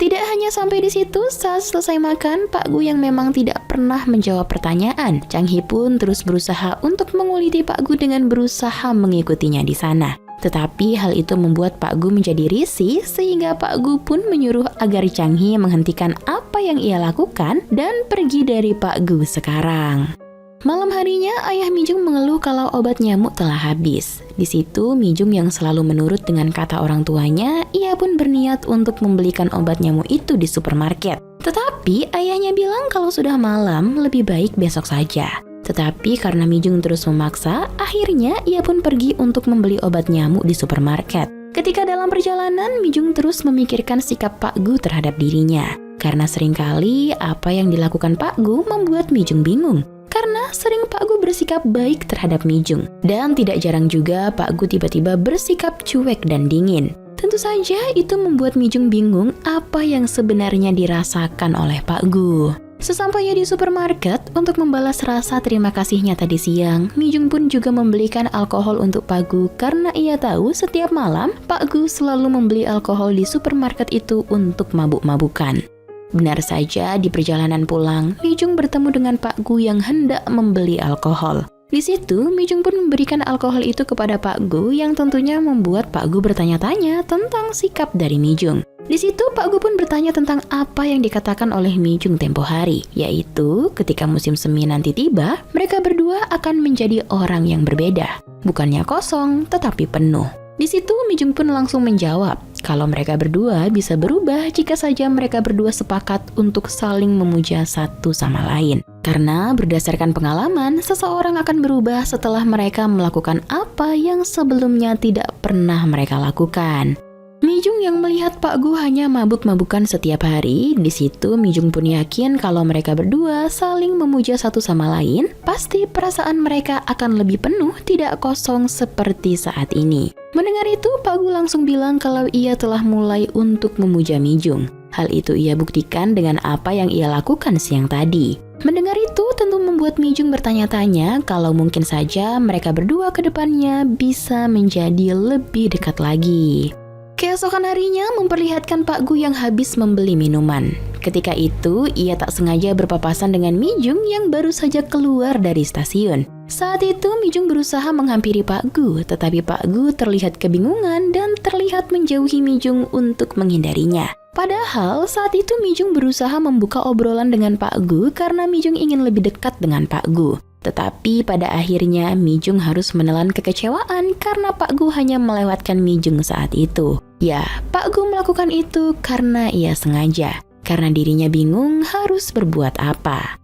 Tidak hanya sampai di situ, saat selesai makan, Pak Gu yang memang tidak pernah menjawab pertanyaan, Chang Hee pun terus berusaha untuk menguliti Pak Gu dengan berusaha mengikutinya di sana. Tetapi hal itu membuat Pak Gu menjadi risih sehingga Pak Gu pun menyuruh agar Chang Hee menghentikan apa yang ia lakukan dan pergi dari Pak Gu sekarang. Malam harinya, ayah Mijung mengeluh kalau obat nyamuk telah habis. Di situ, Mijung yang selalu menurut dengan kata orang tuanya, ia pun berniat untuk membelikan obat nyamuk itu di supermarket. Tetapi, ayahnya bilang kalau sudah malam, lebih baik besok saja. Tetapi karena Mijung terus memaksa, akhirnya ia pun pergi untuk membeli obat nyamuk di supermarket. Ketika dalam perjalanan, Mijung terus memikirkan sikap Pak Gu terhadap dirinya. Karena seringkali apa yang dilakukan Pak Gu membuat Mijung bingung. Karena sering Pak Gu bersikap baik terhadap Mijung. Dan tidak jarang juga Pak Gu tiba-tiba bersikap cuek dan dingin. Tentu saja itu membuat Mijung bingung apa yang sebenarnya dirasakan oleh Pak Gu. Sesampainya di supermarket, untuk membalas rasa terima kasihnya tadi siang, Mijung pun juga membelikan alkohol untuk Pak Gu karena ia tahu setiap malam Pak Gu selalu membeli alkohol di supermarket itu untuk mabuk-mabukan. Benar saja, di perjalanan pulang, Mijung bertemu dengan Pak Gu yang hendak membeli alkohol. Di situ, Mijung pun memberikan alkohol itu kepada Pak Gu yang tentunya membuat Pak Gu bertanya-tanya tentang sikap dari Mijung. Di situ, Pak Gu pun bertanya tentang apa yang dikatakan oleh Mijung tempo hari, yaitu ketika musim semi nanti tiba, mereka berdua akan menjadi orang yang berbeda. Bukannya kosong, tetapi penuh. Di situ Mijung pun langsung menjawab kalau mereka berdua bisa berubah jika saja mereka berdua sepakat untuk saling memuja satu sama lain. Karena berdasarkan pengalaman, seseorang akan berubah setelah mereka melakukan apa yang sebelumnya tidak pernah mereka lakukan. Mijung yang melihat Pak Gu hanya mabuk-mabukan setiap hari, di situ Mijung pun yakin kalau mereka berdua saling memuja satu sama lain, pasti perasaan mereka akan lebih penuh, tidak kosong seperti saat ini. Mendengar itu, Pak Gu langsung bilang kalau ia telah mulai untuk memuja Mijung. Hal itu ia buktikan dengan apa yang ia lakukan siang tadi. Mendengar itu tentu membuat Mijung bertanya-tanya kalau mungkin saja mereka berdua ke depannya bisa menjadi lebih dekat lagi. Keesokan harinya memperlihatkan Pak Gu yang habis membeli minuman. Ketika itu, ia tak sengaja berpapasan dengan Mijung yang baru saja keluar dari stasiun. Saat itu, Mijung berusaha menghampiri Pak Gu, tetapi Pak Gu terlihat kebingungan dan terlihat menjauhi Mijung untuk menghindarinya. Padahal saat itu Mijung berusaha membuka obrolan dengan Pak Gu karena Mijung ingin lebih dekat dengan Pak Gu. Tetapi pada akhirnya Mijung harus menelan kekecewaan karena Pak Gu hanya melewatkan Mijung saat itu. Ya, Pak Gu melakukan itu karena ia sengaja, karena dirinya bingung harus berbuat apa.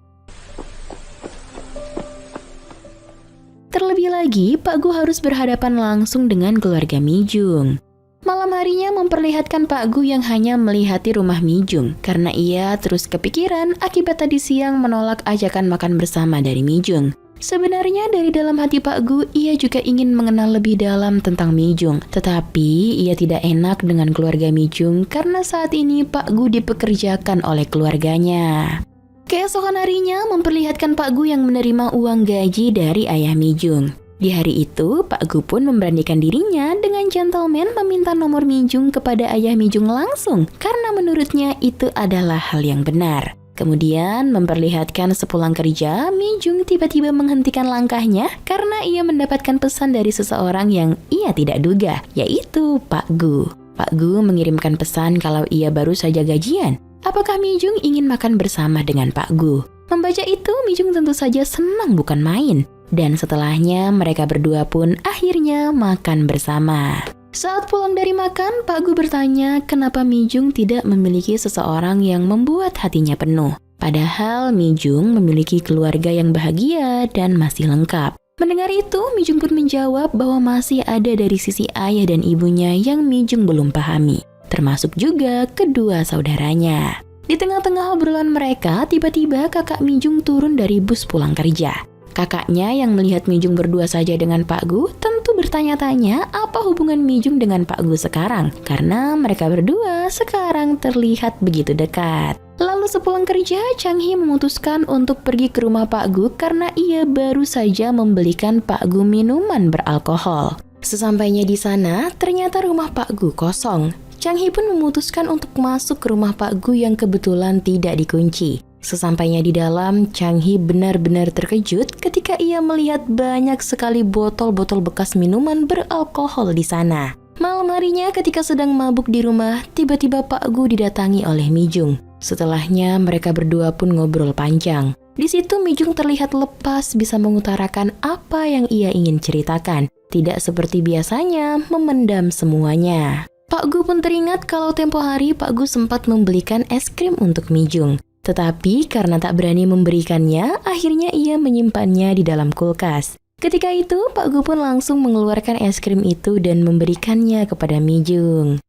Terlebih lagi, Pak Gu harus berhadapan langsung dengan keluarga Mijung. Malam harinya memperlihatkan Pak Gu yang hanya melihati rumah Mijung karena ia terus kepikiran akibat tadi siang menolak ajakan makan bersama dari Mijung. Sebenarnya dari dalam hati Pak Gu, ia juga ingin mengenal lebih dalam tentang Mijung. Tetapi ia tidak enak dengan keluarga Mijung karena saat ini Pak Gu dipekerjakan oleh keluarganya. Keesokan harinya memperlihatkan Pak Gu yang menerima uang gaji dari ayah Mijung. Di hari itu, Pak Gu pun memberanikan dirinya dengan gentleman meminta nomor Mijung kepada ayah Mijung langsung karena menurutnya itu adalah hal yang benar. Kemudian memperlihatkan sepulang kerja, Mijung tiba-tiba menghentikan langkahnya karena ia mendapatkan pesan dari seseorang yang ia tidak duga, yaitu Pak Gu. Pak Gu mengirimkan pesan kalau ia baru saja gajian. Apakah Mijung ingin makan bersama dengan Pak Gu? Membaca itu, Mijung tentu saja senang bukan main. Dan setelahnya mereka berdua pun akhirnya makan bersama. Saat pulang dari makan, Pak Gu bertanya kenapa Mijung tidak memiliki seseorang yang membuat hatinya penuh. Padahal Mijung memiliki keluarga yang bahagia dan masih lengkap. Mendengar itu, Mijung pun menjawab bahwa masih ada dari sisi ayah dan ibunya yang Mijung belum pahami, termasuk juga kedua saudaranya. Di tengah-tengah obrolan mereka, tiba-tiba kakak Mijung turun dari bus pulang kerja. Kakaknya yang melihat Mijung berdua saja dengan Pak Gu tentu bertanya-tanya apa hubungan Mijung dengan Pak Gu sekarang karena mereka berdua sekarang terlihat begitu dekat. Lalu sepulang kerja, Chang Hee memutuskan untuk pergi ke rumah Pak Gu karena ia baru saja membelikan Pak Gu minuman beralkohol. Sesampainya di sana, ternyata rumah Pak Gu kosong. Chang Hee pun memutuskan untuk masuk ke rumah Pak Gu yang kebetulan tidak dikunci. Sesampainya di dalam, Chang Hee benar-benar terkejut ketika ia melihat banyak sekali botol-botol bekas minuman beralkohol di sana. Malam harinya ketika sedang mabuk di rumah, tiba-tiba Pak Gu didatangi oleh Mijung. Setelahnya mereka berdua pun ngobrol panjang. Di situ Mijung terlihat lepas bisa mengutarakan apa yang ia ingin ceritakan. Tidak seperti biasanya memendam semuanya. Pak Gu pun teringat kalau tempo hari Pak Gu sempat membelikan es krim untuk Mijung. Tetapi karena tak berani memberikannya, akhirnya ia menyimpannya di dalam kulkas. Ketika itu, Pak Gu pun langsung mengeluarkan es krim itu dan memberikannya kepada Mijung.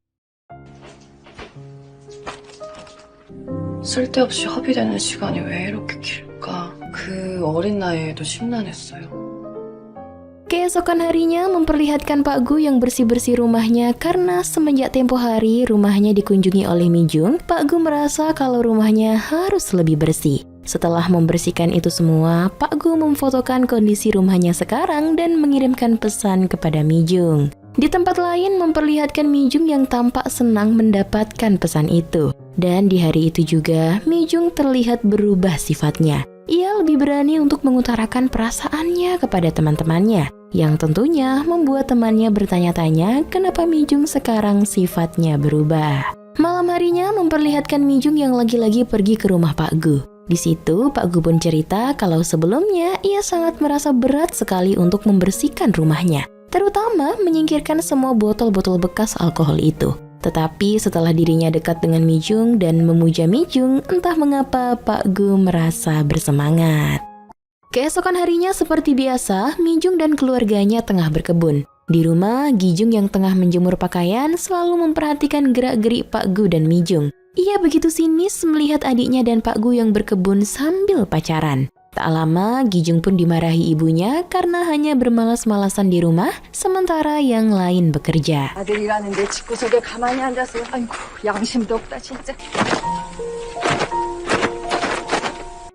쓸데없이 허비되는 시간이 왜 이렇게 길까? 그 어린 나이에도 심란했어요. Keesokan harinya memperlihatkan Pak Gu yang bersih-bersih rumahnya karena semenjak tempo hari rumahnya dikunjungi oleh Mijung, Pak Gu merasa kalau rumahnya harus lebih bersih. Setelah membersihkan itu semua, Pak Gu memfotokan kondisi rumahnya sekarang dan mengirimkan pesan kepada Mijung. Di tempat lain memperlihatkan Mijung yang tampak senang mendapatkan pesan itu. Dan di hari itu juga, Mijung terlihat berubah sifatnya. Ia lebih berani untuk mengutarakan perasaannya kepada teman-temannya, yang tentunya membuat temannya bertanya-tanya kenapa Mijung sekarang sifatnya berubah. Malam harinya memperlihatkan Mijung yang lagi-lagi pergi ke rumah Pak Gu. Di situ Pak Gu pun cerita kalau sebelumnya ia sangat merasa berat sekali untuk membersihkan rumahnya, terutama menyingkirkan semua botol-botol bekas alkohol itu. Tetapi setelah dirinya dekat dengan Mijung dan memuja Mijung, entah mengapa Pak Gu merasa bersemangat. Keesokan harinya seperti biasa, Mijung dan keluarganya tengah berkebun. Di rumah, Gijung yang tengah menjemur pakaian selalu memperhatikan gerak-gerik Pak Gu dan Mijung. Ia begitu sinis melihat adiknya dan Pak Gu yang berkebun sambil pacaran. Tak lama, Gijung pun dimarahi ibunya karena hanya bermalas-malasan di rumah, sementara yang lain bekerja. 아들 일하는데 집구석에 가만히 앉아서 아이고 양심도 없다 진짜.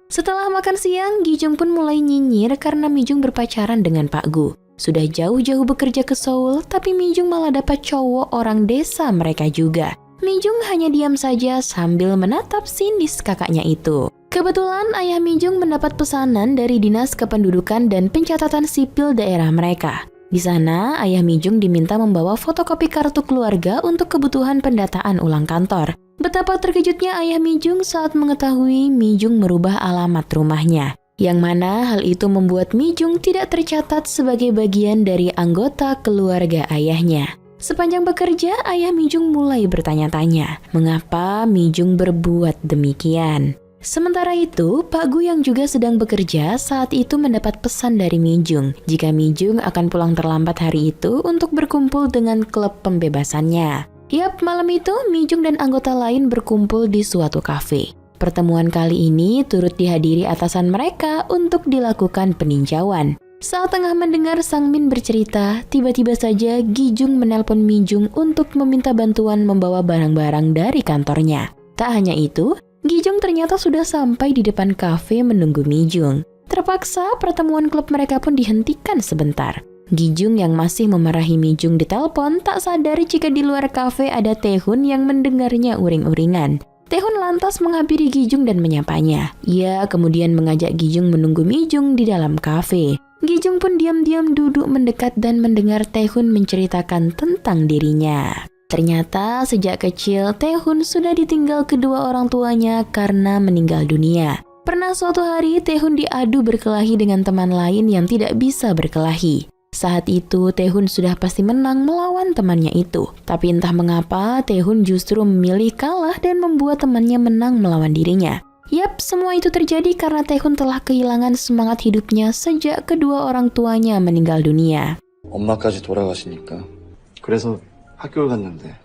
Setelah makan siang, Gijung pun mulai nyinyir karena Mijung berpacaran dengan Pak Gu. Sudah jauh-jauh bekerja ke Seoul, tapi Mijung malah dapat cowok orang desa mereka juga. Mijung hanya diam saja sambil menatap sinis kakaknya itu. Kebetulan ayah Mijung mendapat pesanan dari Dinas Kependudukan dan Pencatatan Sipil daerah mereka. Di sana, ayah Mijung diminta membawa fotokopi kartu keluarga untuk kebutuhan pendataan ulang kantor. Betapa terkejutnya ayah Mijung saat mengetahui Mijung merubah alamat rumahnya. Yang mana hal itu membuat Mijung tidak tercatat sebagai bagian dari anggota keluarga ayahnya. Sepanjang bekerja, ayah Mijung mulai bertanya-tanya, mengapa Mijung berbuat demikian. Sementara itu, Pak Gu yang juga sedang bekerja saat itu mendapat pesan dari Mijung jika Mijung akan pulang terlambat hari itu untuk berkumpul dengan klub pembebasannya. Yap, malam itu Mijung dan anggota lain berkumpul di suatu kafe. Pertemuan kali ini turut dihadiri atasan mereka untuk dilakukan peninjauan. Saat tengah mendengar Sang Min bercerita, tiba-tiba saja Gijung menelpon Mijung untuk meminta bantuan membawa barang-barang dari kantornya. Tak hanya itu, Gijung ternyata sudah sampai di depan kafe menunggu Mijung. Terpaksa pertemuan klub mereka pun dihentikan sebentar. Gijung yang masih memarahi Mijung di telepon tak sadar jika di luar kafe ada Taehun yang mendengarnya uring-uringan. Taehun lantas menghampiri Gijung dan menyapanya. Ia kemudian mengajak Gijung menunggu Mijung di dalam kafe. Gijung pun diam-diam duduk mendekat dan mendengar Taehun menceritakan tentang dirinya. Ternyata sejak kecil Taehun sudah ditinggal kedua orang tuanya karena meninggal dunia. Pernah suatu hari Taehun diadu berkelahi dengan teman lain yang tidak bisa berkelahi. Saat itu Taehun sudah pasti menang melawan temannya itu. Tapi entah mengapa Taehun justru memilih kalah dan membuat temannya menang melawan dirinya. Yap, semua itu terjadi karena Taehun telah kehilangan semangat hidupnya sejak kedua orang tuanya meninggal dunia. 엄마까지 돌아가시니까. 그래서 학교를 갔는데.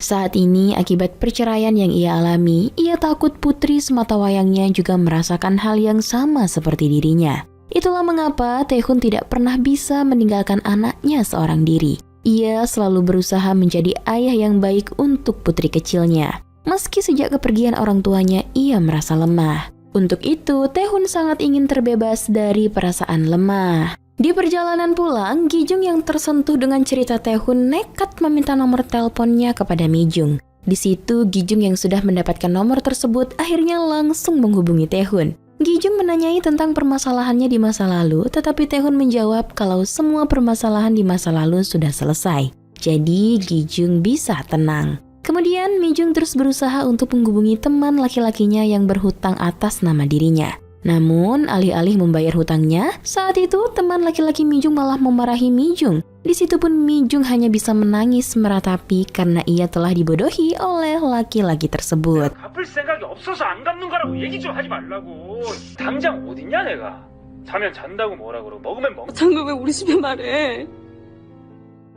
Saat ini akibat perceraian yang ia alami, ia takut putri sematawayangnya juga merasakan hal yang sama seperti dirinya. Itulah mengapa Taehun tidak pernah bisa meninggalkan anaknya seorang diri. Ia selalu berusaha menjadi ayah yang baik untuk putri kecilnya. Meski sejak kepergian orang tuanya, ia merasa lemah. Untuk itu, Taehun sangat ingin terbebas dari perasaan lemah. Di perjalanan pulang, Gijung yang tersentuh dengan cerita Taehun nekat meminta nomor teleponnya kepada Mijung. Di situ, Gijung yang sudah mendapatkan nomor tersebut akhirnya langsung menghubungi Taehun. Gijung menanyai tentang permasalahannya di masa lalu, tetapi Taehun menjawab kalau semua permasalahan di masa lalu sudah selesai. Jadi Gijung bisa tenang. Kemudian Mijung terus berusaha untuk menghubungi teman laki-lakinya yang berhutang atas nama dirinya. Namun alih-alih membayar hutangnya, saat itu teman laki-laki Mijung malah memarahi Mijung. Di situ pun Mijung hanya bisa menangis meratapi karena ia telah dibodohi oleh laki-laki tersebut. 갚을 생각이 없어서 안 갚는 거라고 얘기 좀 하지 말라고. 당장 어딨냐 내가. 자면 잔다고 뭐라 그러고 먹으면 먹. 당근 왜 우리 집에 말해?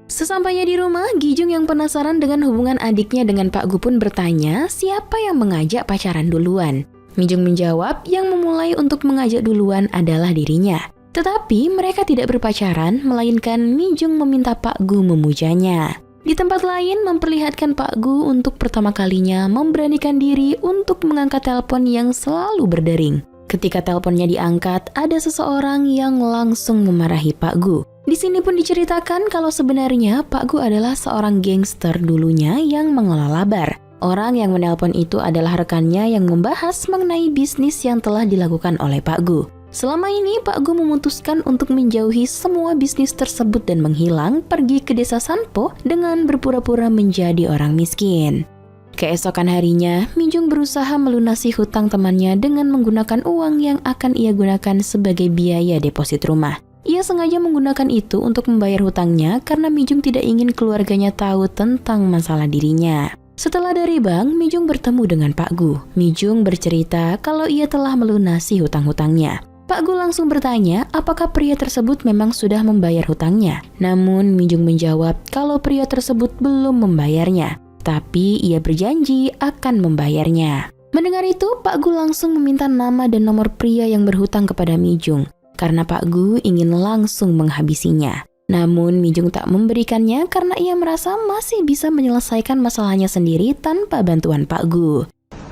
Sesampainya di rumah, Gijung yang penasaran dengan hubungan adiknya dengan Pak Gu pun bertanya siapa yang mengajak pacaran duluan. Mijung menjawab yang memulai untuk mengajak duluan adalah dirinya. Tetapi mereka tidak berpacaran, melainkan Mijung meminta Pak Gu memujanya. Di tempat lain memperlihatkan Pak Gu untuk pertama kalinya memberanikan diri untuk mengangkat telepon yang selalu berdering. Ketika teleponnya diangkat, ada seseorang yang langsung memarahi Pak Gu. Di sini pun diceritakan kalau sebenarnya Pak Gu adalah seorang gangster dulunya yang mengelola bar. Orang yang menelpon itu adalah rekannya yang membahas mengenai bisnis yang telah dilakukan oleh Pak Gu. Selama ini Pak Gu memutuskan untuk menjauhi semua bisnis tersebut dan menghilang pergi ke desa Sanpo dengan berpura-pura menjadi orang miskin. Keesokan harinya, Mijung berusaha melunasi hutang temannya dengan menggunakan uang yang akan ia gunakan sebagai biaya deposit rumah. Ia sengaja menggunakan itu untuk membayar hutangnya karena Mijung tidak ingin keluarganya tahu tentang masalah dirinya. Setelah dari bank, Mijung bertemu dengan Pak Gu. Mijung bercerita kalau ia telah melunasi hutang-hutangnya. Pak Gu langsung bertanya apakah pria tersebut memang sudah membayar hutangnya. Namun Mijung menjawab kalau pria tersebut belum membayarnya, tapi ia berjanji akan membayarnya. Mendengar itu, Pak Gu langsung meminta nama dan nomor pria yang berhutang kepada Mijung, karena Pak Gu ingin langsung menghabisinya. Namun Mijung tak memberikannya karena ia merasa masih bisa menyelesaikan masalahnya sendiri tanpa bantuan Pak Gu.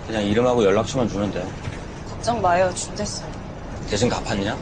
그냥 이름하고 연락처만 주면 돼. 걱정 마요. 준댔어요. 대신 갚았냐?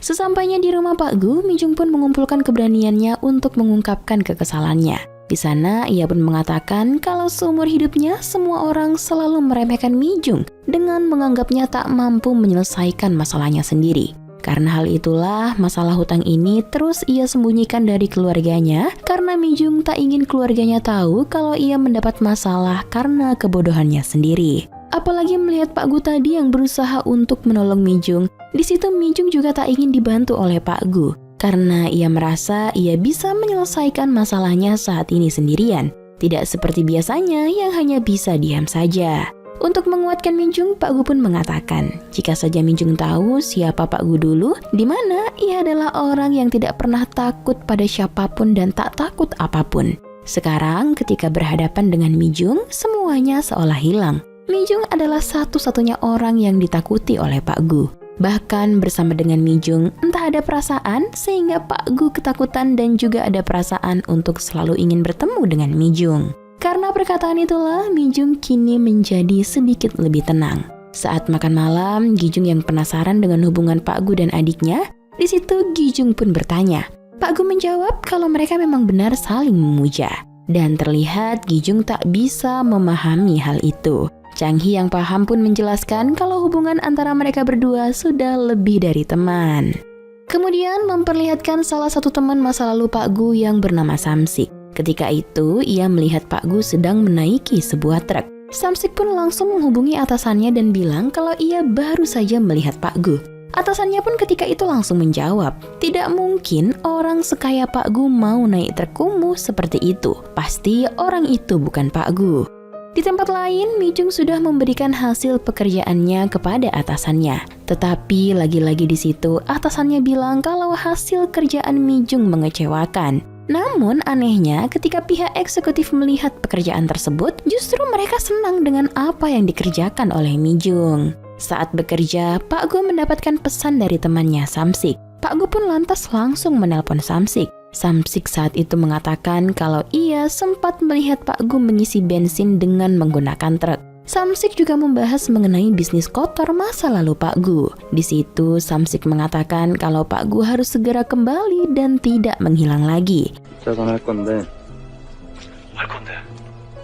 Sesampainya di rumah Pak Gu, Mijung pun mengumpulkan keberaniannya untuk mengungkapkan kekesalannya. Di sana ia pun mengatakan kalau seumur hidupnya semua orang selalu meremehkan Mijung dengan menganggapnya tak mampu menyelesaikan masalahnya sendiri. Karena hal itulah masalah hutang ini terus ia sembunyikan dari keluarganya karena Mijung tak ingin keluarganya tahu kalau ia mendapat masalah karena kebodohannya sendiri. Apalagi melihat Pak Gu tadi yang berusaha untuk menolong Mijung, di situ Mijung juga tak ingin dibantu oleh Pak Gu karena ia merasa ia bisa menyelesaikan masalahnya saat ini sendirian, tidak seperti biasanya yang hanya bisa diam saja. Untuk menguatkan Mijung, Pak Gu pun mengatakan, jika saja Mijung tahu siapa Pak Gu dulu, di mana ia adalah orang yang tidak pernah takut pada siapapun dan tak takut apapun. Sekarang ketika berhadapan dengan Mijung, semuanya seolah hilang. Mijung adalah satu-satunya orang yang ditakuti oleh Pak Gu. Bahkan bersama dengan Mijung, entah ada perasaan sehingga Pak Gu ketakutan dan juga ada perasaan untuk selalu ingin bertemu dengan Mijung. Karena perkataan itulah, Mijung kini menjadi sedikit lebih tenang. Saat makan malam, Gijung yang penasaran dengan hubungan Pak Gu dan adiknya, di situ Gijung pun bertanya. Pak Gu menjawab kalau mereka memang benar saling memuja. Dan terlihat Gijung tak bisa memahami hal itu. Chang Hee yang paham pun menjelaskan kalau hubungan antara mereka berdua sudah lebih dari teman. Kemudian memperlihatkan salah satu teman masa lalu Pak Gu yang bernama Samsik. Ketika itu, ia melihat Pak Gu sedang menaiki sebuah truk. Samsik pun langsung menghubungi atasannya dan bilang kalau ia baru saja melihat Pak Gu. Atasannya pun ketika itu langsung menjawab, tidak mungkin orang sekaya Pak Gu mau naik truk kumuh seperti itu. Pasti orang itu bukan Pak Gu. Di tempat lain, Mijung sudah memberikan hasil pekerjaannya kepada atasannya. Tetapi lagi-lagi di situ, atasannya bilang kalau hasil kerjaan Mijung mengecewakan. Namun anehnya ketika pihak eksekutif melihat pekerjaan tersebut, justru mereka senang dengan apa yang dikerjakan oleh Mijung. Saat bekerja, Pak Gu mendapatkan pesan dari temannya Samsik. Pak Gu pun lantas langsung menelpon Samsik. Samsik saat itu mengatakan kalau ia sempat melihat Pak Gu mengisi bensin dengan menggunakan truk. Samsik juga membahas mengenai bisnis kotor masa lalu Pak Gu. Di situ Samsik mengatakan kalau Pak Gu harus segera kembali dan tidak menghilang lagi. 짜잔할 건데. 할 건데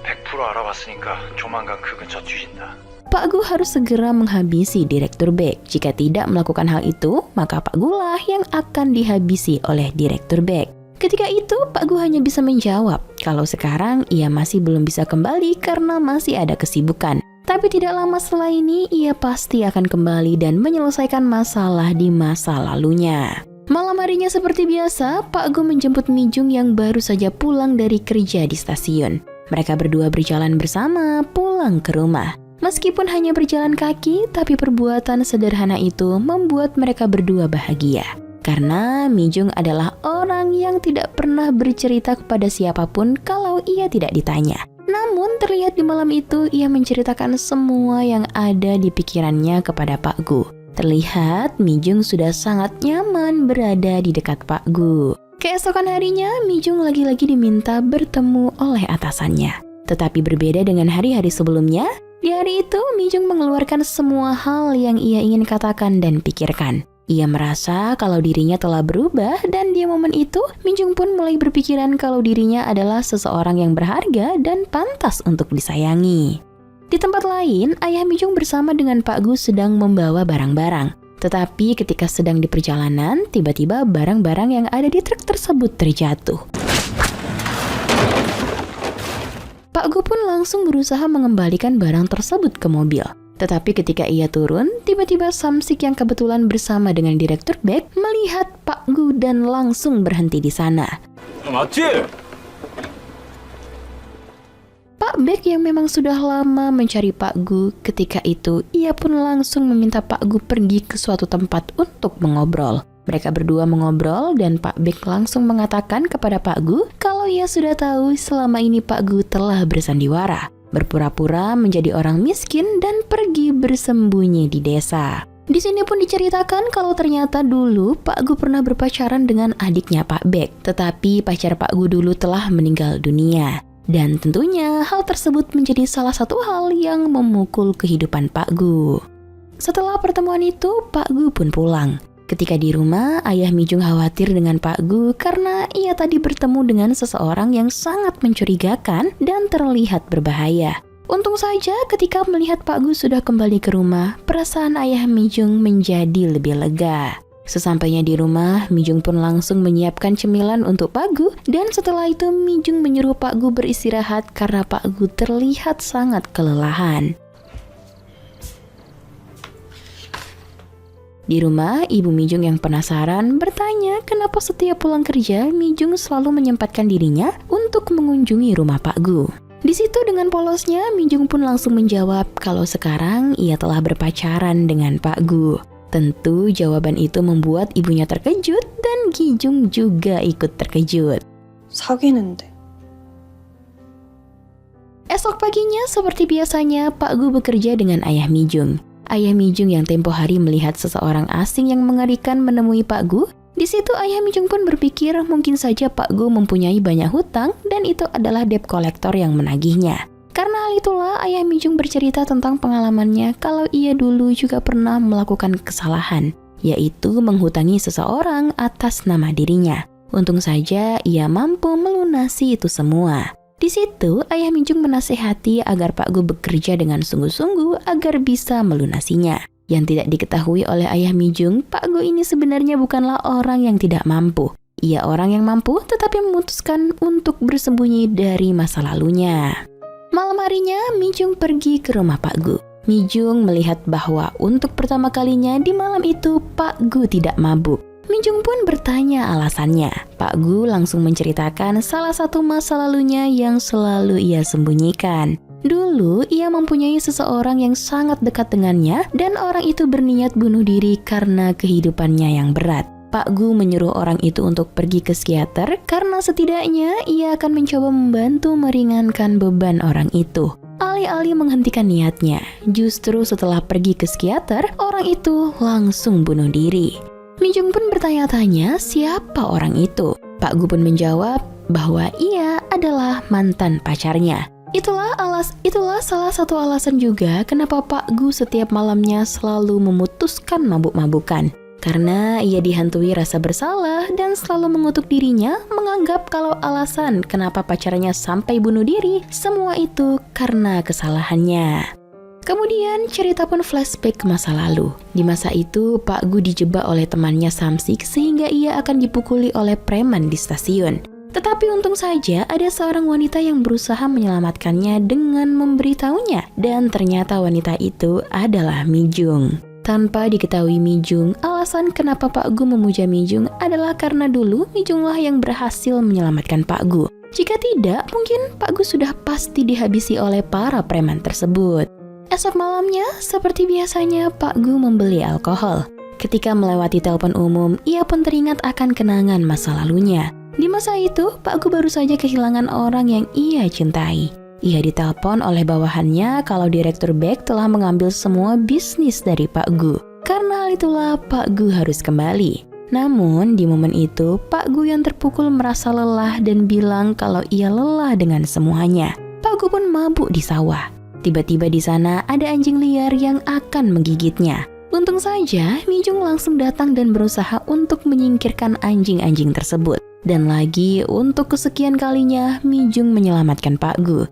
100% 알아봤으니까 조만간 그 근처 뒤진다. Pak Gu harus segera menghabisi Direktur Baek. Jika tidak melakukan hal itu, maka Pak Gu lah yang akan dihabisi oleh Direktur Baek. Ketika itu, Pak Gu hanya bisa menjawab kalau sekarang ia masih belum bisa kembali karena masih ada kesibukan. Tapi tidak lama setelah ini, ia pasti akan kembali dan menyelesaikan masalah di masa lalunya. Malam harinya seperti biasa, Pak Gu menjemput Mijung yang baru saja pulang dari kerja di stasiun. Mereka berdua berjalan bersama pulang ke rumah. Meskipun hanya berjalan kaki, tapi perbuatan sederhana itu membuat mereka berdua bahagia. Karena Mijung adalah orang yang tidak pernah bercerita kepada siapapun kalau ia tidak ditanya. Namun terlihat di malam itu ia menceritakan semua yang ada di pikirannya kepada Pak Gu. Terlihat Mijung sudah sangat nyaman berada di dekat Pak Gu. Keesokan harinya Mijung lagi-lagi diminta bertemu oleh atasannya. Tetapi berbeda dengan hari-hari sebelumnya, di hari itu Mijung mengeluarkan semua hal yang ia ingin katakan dan pikirkan. Ia merasa kalau dirinya telah berubah dan di momen itu Mijung pun mulai berpikiran kalau dirinya adalah seseorang yang berharga dan pantas untuk disayangi. Di tempat lain, ayah Mijung bersama dengan Pak Gu sedang membawa barang-barang. Tetapi ketika sedang di perjalanan, tiba-tiba barang-barang yang ada di truk tersebut terjatuh. Pak Gu pun langsung berusaha mengembalikan barang tersebut ke mobil. Tetapi ketika ia turun, tiba-tiba Samsik yang kebetulan bersama dengan Direktur Baek melihat Pak Gu dan langsung berhenti di sana. 맞지? Pak Baek yang memang sudah lama mencari Pak Gu, ketika itu ia pun langsung meminta Pak Gu pergi ke suatu tempat untuk mengobrol. Mereka berdua mengobrol dan Pak Baek langsung mengatakan kepada Pak Gu kalau ia sudah tahu selama ini Pak Gu telah bersandiwara, berpura-pura menjadi orang miskin dan pergi bersembunyi di desa. Di sini pun diceritakan kalau ternyata dulu Pak Gu pernah berpacaran dengan adiknya Pak Baek, tetapi pacar Pak Gu dulu telah meninggal dunia. Dan tentunya hal tersebut menjadi salah satu hal yang memukul kehidupan Pak Gu. Setelah pertemuan itu, Pak Gu pun pulang. Ketika di rumah, ayah Mijung khawatir dengan Pak Gu karena ia tadi bertemu dengan seseorang yang sangat mencurigakan dan terlihat berbahaya. Untung saja ketika melihat Pak Gu sudah kembali ke rumah, perasaan ayah Mijung menjadi lebih lega. Sesampainya di rumah, Mijung pun langsung menyiapkan cemilan untuk Pak Gu, dan setelah itu Mijung menyuruh Pak Gu beristirahat karena Pak Gu terlihat sangat kelelahan. Di rumah, Ibu Mijung yang penasaran bertanya kenapa setiap pulang kerja, Mijung selalu menyempatkan dirinya untuk mengunjungi rumah Pak Gu. Di situ dengan polosnya, Mijung pun langsung menjawab kalau sekarang ia telah berpacaran dengan Pak Gu. Tentu jawaban itu membuat ibunya terkejut dan Kijung juga ikut terkejut. 사귀는데. Esok paginya seperti biasanya Pak Gu bekerja dengan ayah Mijung. Ayah Mijung yang tempo hari melihat seseorang asing yang mengerikan menemui Pak Gu. Di situ ayah Mijung pun berpikir mungkin saja Pak Gu mempunyai banyak hutang dan itu adalah debt collector yang menagihnya. Karena hal itulah ayah Mijung bercerita tentang pengalamannya kalau ia dulu juga pernah melakukan kesalahan, yaitu menghutangi seseorang atas nama dirinya. Untung saja ia mampu melunasi itu semua. Di situ ayah Mijung menasehati agar Pak Gu bekerja dengan sungguh-sungguh agar bisa melunasinya. Yang tidak diketahui oleh ayah Mijung, Pak Gu ini sebenarnya bukanlah orang yang tidak mampu. Ia orang yang mampu tetapi memutuskan untuk bersembunyi dari masa lalunya. Malam harinya, Mijung pergi ke rumah Pak Gu. Mijung melihat bahwa untuk pertama kalinya di malam itu Pak Gu tidak mabuk. Mijung pun bertanya alasannya. Pak Gu langsung menceritakan salah satu masa lalunya yang selalu ia sembunyikan. Dulu ia mempunyai seseorang yang sangat dekat dengannya dan orang itu berniat bunuh diri karena kehidupannya yang berat. Pak Gu menyuruh orang itu untuk pergi ke psikiater karena setidaknya ia akan mencoba membantu meringankan beban orang itu. Alih-alih menghentikan niatnya, justru setelah pergi ke psikiater, orang itu langsung bunuh diri. Mijung pun bertanya-tanya siapa orang itu. Pak Gu pun menjawab bahwa ia adalah mantan pacarnya. Itulah salah satu alasan juga kenapa Pak Gu setiap malamnya selalu memutuskan mabuk-mabukan. Karena ia dihantui rasa bersalah dan selalu mengutuk dirinya, menganggap kalau alasan kenapa pacarnya sampai bunuh diri, semua itu karena kesalahannya. Kemudian cerita pun flashback ke masa lalu. Di masa itu, Pak Gu dijebak oleh temannya Samsik sehingga ia akan dipukuli oleh preman di stasiun. Tetapi untung saja ada seorang wanita yang berusaha menyelamatkannya dengan memberitahunya, dan ternyata wanita itu adalah Mijung. Tanpa diketahui Mijung, alasan kenapa Pak Gu memuja Mijung adalah karena dulu Mijunglah yang berhasil menyelamatkan Pak Gu. Jika tidak, mungkin Pak Gu sudah pasti dihabisi oleh para preman tersebut. Esok malamnya, seperti biasanya Pak Gu membeli alkohol. Ketika melewati telepon umum, ia pun teringat akan kenangan masa lalunya. Di masa itu, Pak Gu baru saja kehilangan orang yang ia cintai. Ia ditelepon oleh bawahannya kalau direktur bank telah mengambil semua bisnis dari Pak Gu. Karena hal itulah Pak Gu harus kembali. Namun di momen itu Pak Gu yang terpukul merasa lelah dan bilang kalau ia lelah dengan semuanya. Pak Gu pun mabuk di sawah. Tiba-tiba di sana ada anjing liar yang akan menggigitnya. Untung saja Mijung langsung datang dan berusaha untuk menyingkirkan anjing-anjing tersebut. Dan lagi untuk kesekian kalinya Mijung menyelamatkan Pak Gu.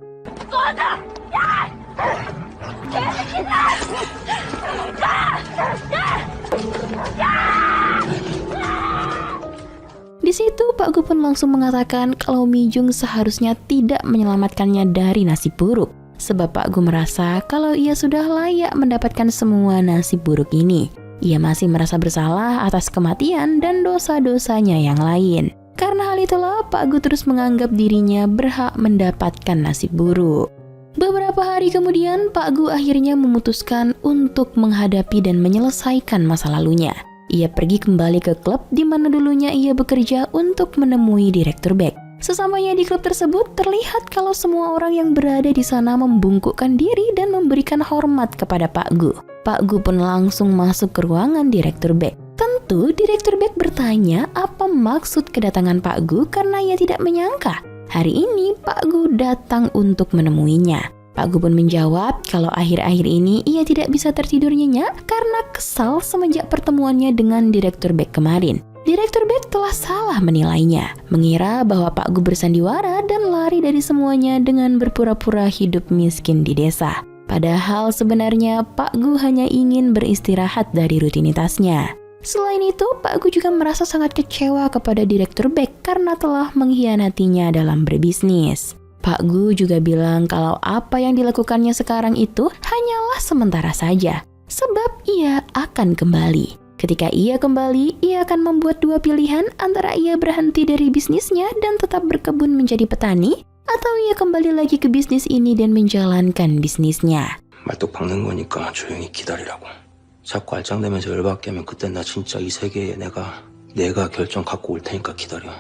Di situ Pak Gu pun langsung mengatakan kalau Mijung seharusnya tidak menyelamatkannya dari nasib buruk. Sebab Pak Gu merasa kalau ia sudah layak mendapatkan semua nasib buruk ini. Ia masih merasa bersalah atas kematian dan dosa-dosanya yang lain. Karena hal itulah Pak Gu terus menganggap dirinya berhak mendapatkan nasib buruk. Beberapa hari kemudian Pak Gu akhirnya memutuskan untuk menghadapi dan menyelesaikan masa lalunya. Ia pergi kembali ke klub di mana dulunya ia bekerja untuk menemui direktur bank. Sesampainya di klub tersebut terlihat kalau semua orang yang berada di sana membungkukkan diri dan memberikan hormat kepada Pak Gu. Pak Gu pun langsung masuk ke ruangan direktur bank. Tentu direktur bank bertanya apa maksud kedatangan Pak Gu karena ia tidak menyangka hari ini Pak Gu datang untuk menemuinya. Pak Gu pun menjawab kalau akhir-akhir ini ia tidak bisa tertidur nyenyak karena kesal semenjak pertemuannya dengan direktur bank kemarin. Direktur bank telah salah menilainya, mengira bahwa Pak Gu bersandiwara dan lari dari semuanya dengan berpura-pura hidup miskin di desa. Padahal sebenarnya Pak Gu hanya ingin beristirahat dari rutinitasnya. Selain itu, Pak Gu juga merasa sangat kecewa kepada Direktur Beck karena telah mengkhianatinya dalam berbisnis. Pak Gu juga bilang kalau apa yang dilakukannya sekarang itu hanyalah sementara saja, sebab ia akan kembali. Ketika ia kembali, ia akan membuat dua pilihan antara ia berhenti dari bisnisnya dan tetap berkebun menjadi petani, atau ia kembali lagi ke bisnis ini dan menjalankan bisnisnya. 말뚝 박는 거니까 조용히 기다리라고. 자꾸 알짱대면서 열받게 하면 그땐 나 진짜 이 세계에 내가 결정 갖고 올 테니까 기다려.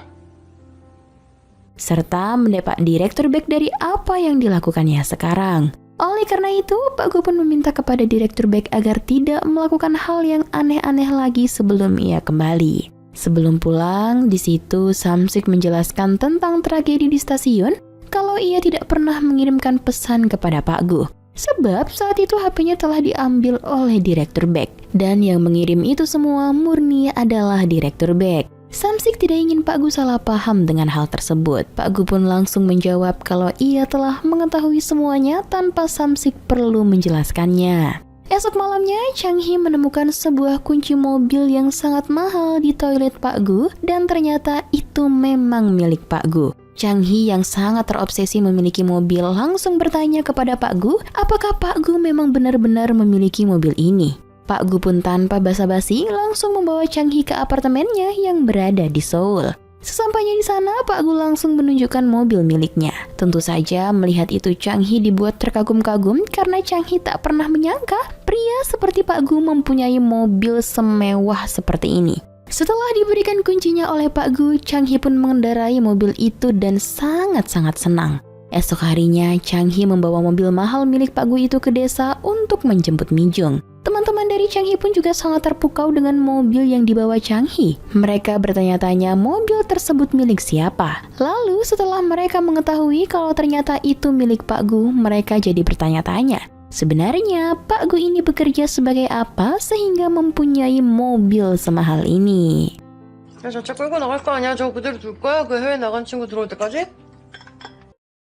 Serta mendepak Direktur Beck dari apa yang dilakukannya sekarang. Oleh karena itu, Pak Gu pun meminta kepada Direktur Beck agar tidak melakukan hal yang aneh-aneh lagi sebelum ia kembali. Sebelum pulang, di situ Samsik menjelaskan tentang tragedi di stasiun kalau ia tidak pernah mengirimkan pesan kepada Pak Gu. Sebab saat itu HP-nya telah diambil oleh Direktur Beck. Dan yang mengirim itu semua murni adalah Direktur Beck. Samsik tidak ingin Pak Gu salah paham dengan hal tersebut. Pak Gu pun langsung menjawab kalau ia telah mengetahui semuanya tanpa Samsik perlu menjelaskannya. Esok malamnya, Chang Hee menemukan sebuah kunci mobil yang sangat mahal di toilet Pak Gu dan ternyata itu memang milik Pak Gu. Chang Hee yang sangat terobsesi memiliki mobil langsung bertanya kepada Pak Gu apakah Pak Gu memang benar-benar memiliki mobil ini. Pak Gu pun tanpa basa-basi langsung membawa Chang Hee ke apartemennya yang berada di Seoul. Sesampainya di sana, Pak Gu langsung menunjukkan mobil miliknya. Tentu saja melihat itu Chang Hee dibuat terkagum-kagum karena Chang Hee tak pernah menyangka pria seperti Pak Gu mempunyai mobil semewah seperti ini. Setelah diberikan kuncinya oleh Pak Gu, Chang Hee pun mengendarai mobil itu dan sangat-sangat senang. Esok harinya, Chang Hee membawa mobil mahal milik Pak Gu itu ke desa untuk menjemput Mijung. Teman-teman dari Chang Hee pun juga sangat terpukau dengan mobil yang dibawa Chang Hee. Mereka bertanya-tanya mobil tersebut milik siapa. Lalu setelah mereka mengetahui kalau ternyata itu milik Pak Gu, mereka jadi bertanya-tanya. Sebenarnya Pak Gu ini bekerja sebagai apa sehingga mempunyai mobil semahal ini? 야, 저 차 끌고 나갈 거 아니야? 저 그대로 둘 거야? 그 해외 나간 친구 들어올 때까지?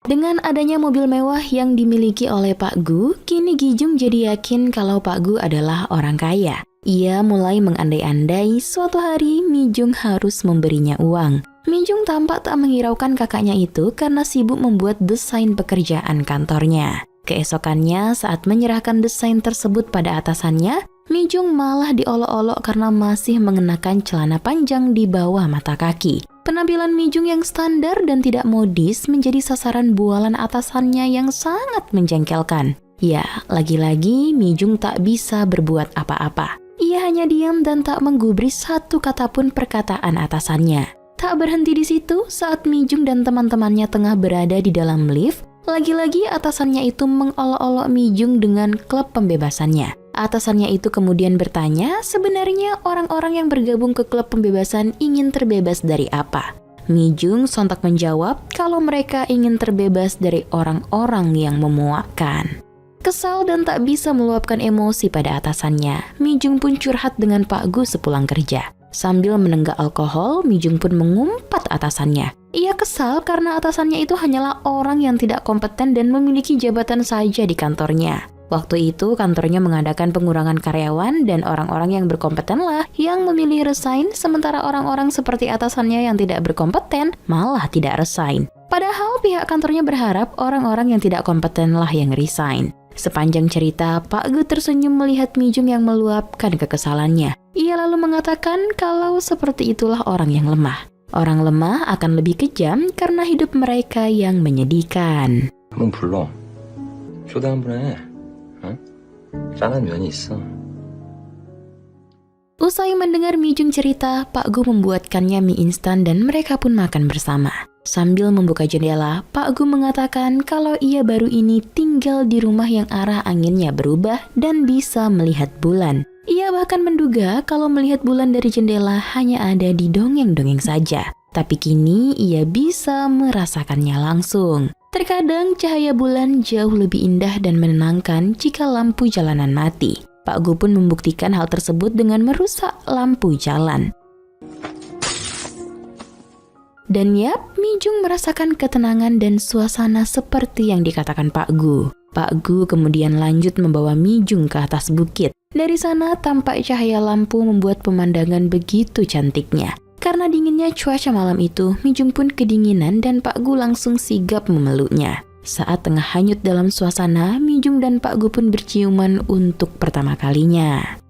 Dengan adanya mobil mewah yang dimiliki oleh Pak Gu, kini Gi-jung jadi yakin kalau Pak Gu adalah orang kaya. Ia mulai mengandai-andai suatu hari Mi-jung harus memberinya uang. Mi-jung tampak tak menghiraukan kakaknya itu karena sibuk membuat desain pekerjaan kantornya. Keesokannya saat menyerahkan desain tersebut pada atasannya, Mi-jung malah diolok-olok karena masih mengenakan celana panjang di bawah mata kaki. Penampilan Mi-jung yang standar dan tidak modis menjadi sasaran bualan atasannya yang sangat menjengkelkan. Ya, lagi-lagi Mi-jung tak bisa berbuat apa-apa. Ia hanya diam dan tak menggubris satu kata pun perkataan atasannya. Tak berhenti di situ, saat Mi-jung dan teman-temannya tengah berada di dalam lift, lagi-lagi atasannya itu mengolok-olok Mi-jung dengan klub pembebasannya. Atasannya itu kemudian bertanya, sebenarnya orang-orang yang bergabung ke klub pembebasan ingin terbebas dari apa? Mi-jung sontak menjawab kalau mereka ingin terbebas dari orang-orang yang memuakkan. Kesal dan tak bisa meluapkan emosi pada atasannya, Mi-jung pun curhat dengan Pak Gu sepulang kerja. Sambil menenggak alkohol, Mi-jung pun mengumpat atasannya. Ia kesal karena atasannya itu hanyalah orang yang tidak kompeten dan memiliki jabatan saja di kantornya. Waktu itu kantornya mengadakan pengurangan karyawan dan orang-orang yang berkompetenlah yang memilih resign, sementara orang-orang seperti atasannya yang tidak berkompeten malah tidak resign. Padahal pihak kantornya berharap orang-orang yang tidak kompetenlah yang resign. Sepanjang cerita, Pak Gu tersenyum melihat Mi-jung yang meluapkan kekesalannya. Ia lalu mengatakan kalau seperti itulah orang yang lemah. Orang lemah akan lebih kejam karena hidup mereka yang menyedihkan. 한번 불러. 초대 한번 해. 짠한 면이 있어. Usai mendengar Mi-jung cerita, Pak Gu membuatkannya mie instan dan mereka pun makan bersama. Sambil membuka jendela, Pak Gu mengatakan kalau ia baru ini tinggal di rumah yang arah anginnya berubah dan bisa melihat bulan. Ia bahkan menduga kalau melihat bulan dari jendela hanya ada di dongeng-dongeng saja. Tapi kini ia bisa merasakannya langsung. Terkadang cahaya bulan jauh lebih indah dan menenangkan jika lampu jalanan mati. Pak Gu pun membuktikan hal tersebut dengan merusak lampu jalan. Dan yap, Mi-jung merasakan ketenangan dan suasana seperti yang dikatakan Pak Gu. Pak Gu kemudian lanjut membawa Mi-jung ke atas bukit. Dari sana tampak cahaya lampu membuat pemandangan begitu cantiknya. Karena dinginnya cuaca malam itu, Mijung pun kedinginan dan Pak Gu langsung sigap memeluknya. Saat tengah hanyut dalam suasana, Mijung dan Pak Gu pun berciuman untuk pertama kalinya.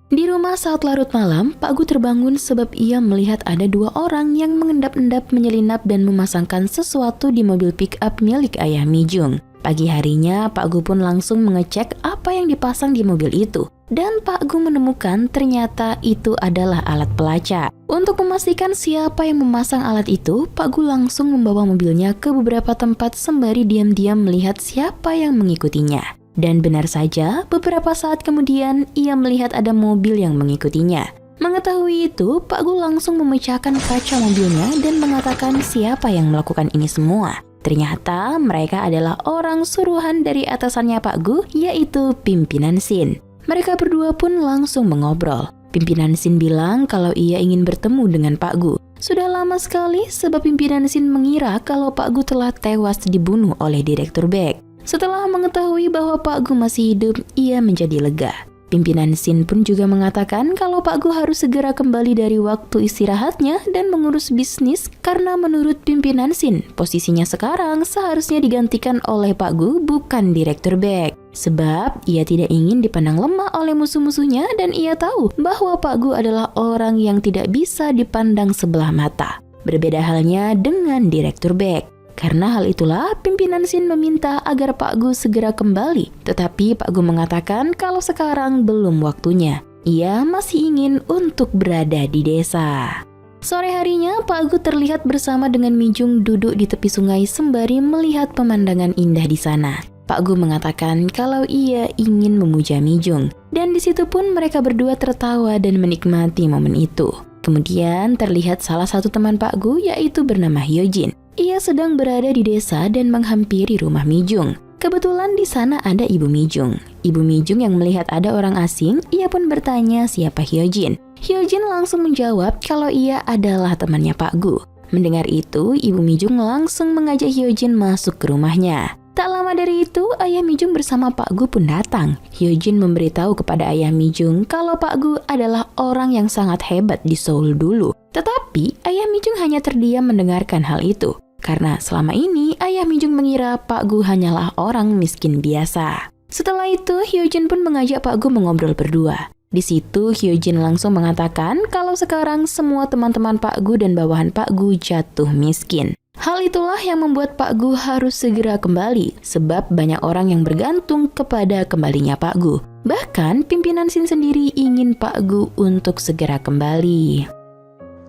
Di rumah saat larut malam, Pak Gu terbangun sebab ia melihat ada 2 orang yang mengendap-endap, menyelinap dan memasangkan sesuatu di mobil pick-up milik ayah Mijung. Pagi harinya, Pak Gu pun langsung mengecek apa yang dipasang di mobil itu. Dan Pak Gu menemukan ternyata itu adalah alat pelacak. Untuk memastikan siapa yang memasang alat itu, Pak Gu langsung membawa mobilnya ke beberapa tempat sembari diam-diam melihat siapa yang mengikutinya. Dan benar saja, beberapa saat kemudian ia melihat ada mobil yang mengikutinya. Mengetahui itu, Pak Gu langsung memecahkan kaca mobilnya dan mengatakan siapa yang melakukan ini semua. Ternyata mereka adalah orang suruhan dari atasannya Pak Gu, yaitu Pimpinan Sin. Mereka berdua pun langsung mengobrol. Pimpinan Sin bilang kalau ia ingin bertemu dengan Pak Gu. Sudah lama sekali sebab Pimpinan Sin mengira kalau Pak Gu telah tewas dibunuh oleh Direktur Beck. Setelah mengetahui bahwa Pak Gu masih hidup, ia menjadi lega. Pimpinan Sin pun juga mengatakan kalau Pak Gu harus segera kembali dari waktu istirahatnya dan mengurus bisnis karena menurut Pimpinan Sin, posisinya sekarang seharusnya digantikan oleh Pak Gu bukan Direktur Beck. Sebab ia tidak ingin dipandang lemah oleh musuh-musuhnya dan ia tahu bahwa Pak Gu adalah orang yang tidak bisa dipandang sebelah mata. Berbeda halnya dengan Direktur Beck. Karena hal itulah Pimpinan Sin meminta agar Pak Gu segera kembali. Tetapi Pak Gu mengatakan kalau sekarang belum waktunya. Ia masih ingin untuk berada di desa. Sore harinya Pak Gu terlihat bersama dengan Mijung duduk di tepi sungai sembari melihat pemandangan indah di sana. Pak Gu mengatakan kalau ia ingin memuja Mijung. Dan di situ pun mereka berdua tertawa dan menikmati momen itu. Kemudian terlihat salah satu teman Pak Gu yaitu bernama Hyojin. Ia sedang berada di desa dan menghampiri rumah Mijung. Kebetulan di sana ada Ibu Mijung. Ibu Mijung yang melihat ada orang asing, ia pun bertanya siapa Hyojin. Hyojin langsung menjawab kalau ia adalah temannya Pak Gu. Mendengar itu, Ibu Mijung langsung mengajak Hyojin masuk ke rumahnya. Tak lama dari itu, ayah Mijung bersama Pak Gu pun datang. Hyojin memberitahu kepada ayah Mijung kalau Pak Gu adalah orang yang sangat hebat di Seoul dulu. Tetapi ayah Mijung hanya terdiam mendengarkan hal itu. Karena selama ini ayah Mijung mengira Pak Gu hanyalah orang miskin biasa. Setelah itu, Hyojin pun mengajak Pak Gu mengobrol berdua. Di situ Hyojin langsung mengatakan kalau sekarang semua teman-teman Pak Gu dan bawahan Pak Gu jatuh miskin. Hal itulah yang membuat Pak Gu harus segera kembali, sebab banyak orang yang bergantung kepada kembalinya Pak Gu. Bahkan Pimpinan Sin sendiri ingin Pak Gu untuk segera kembali.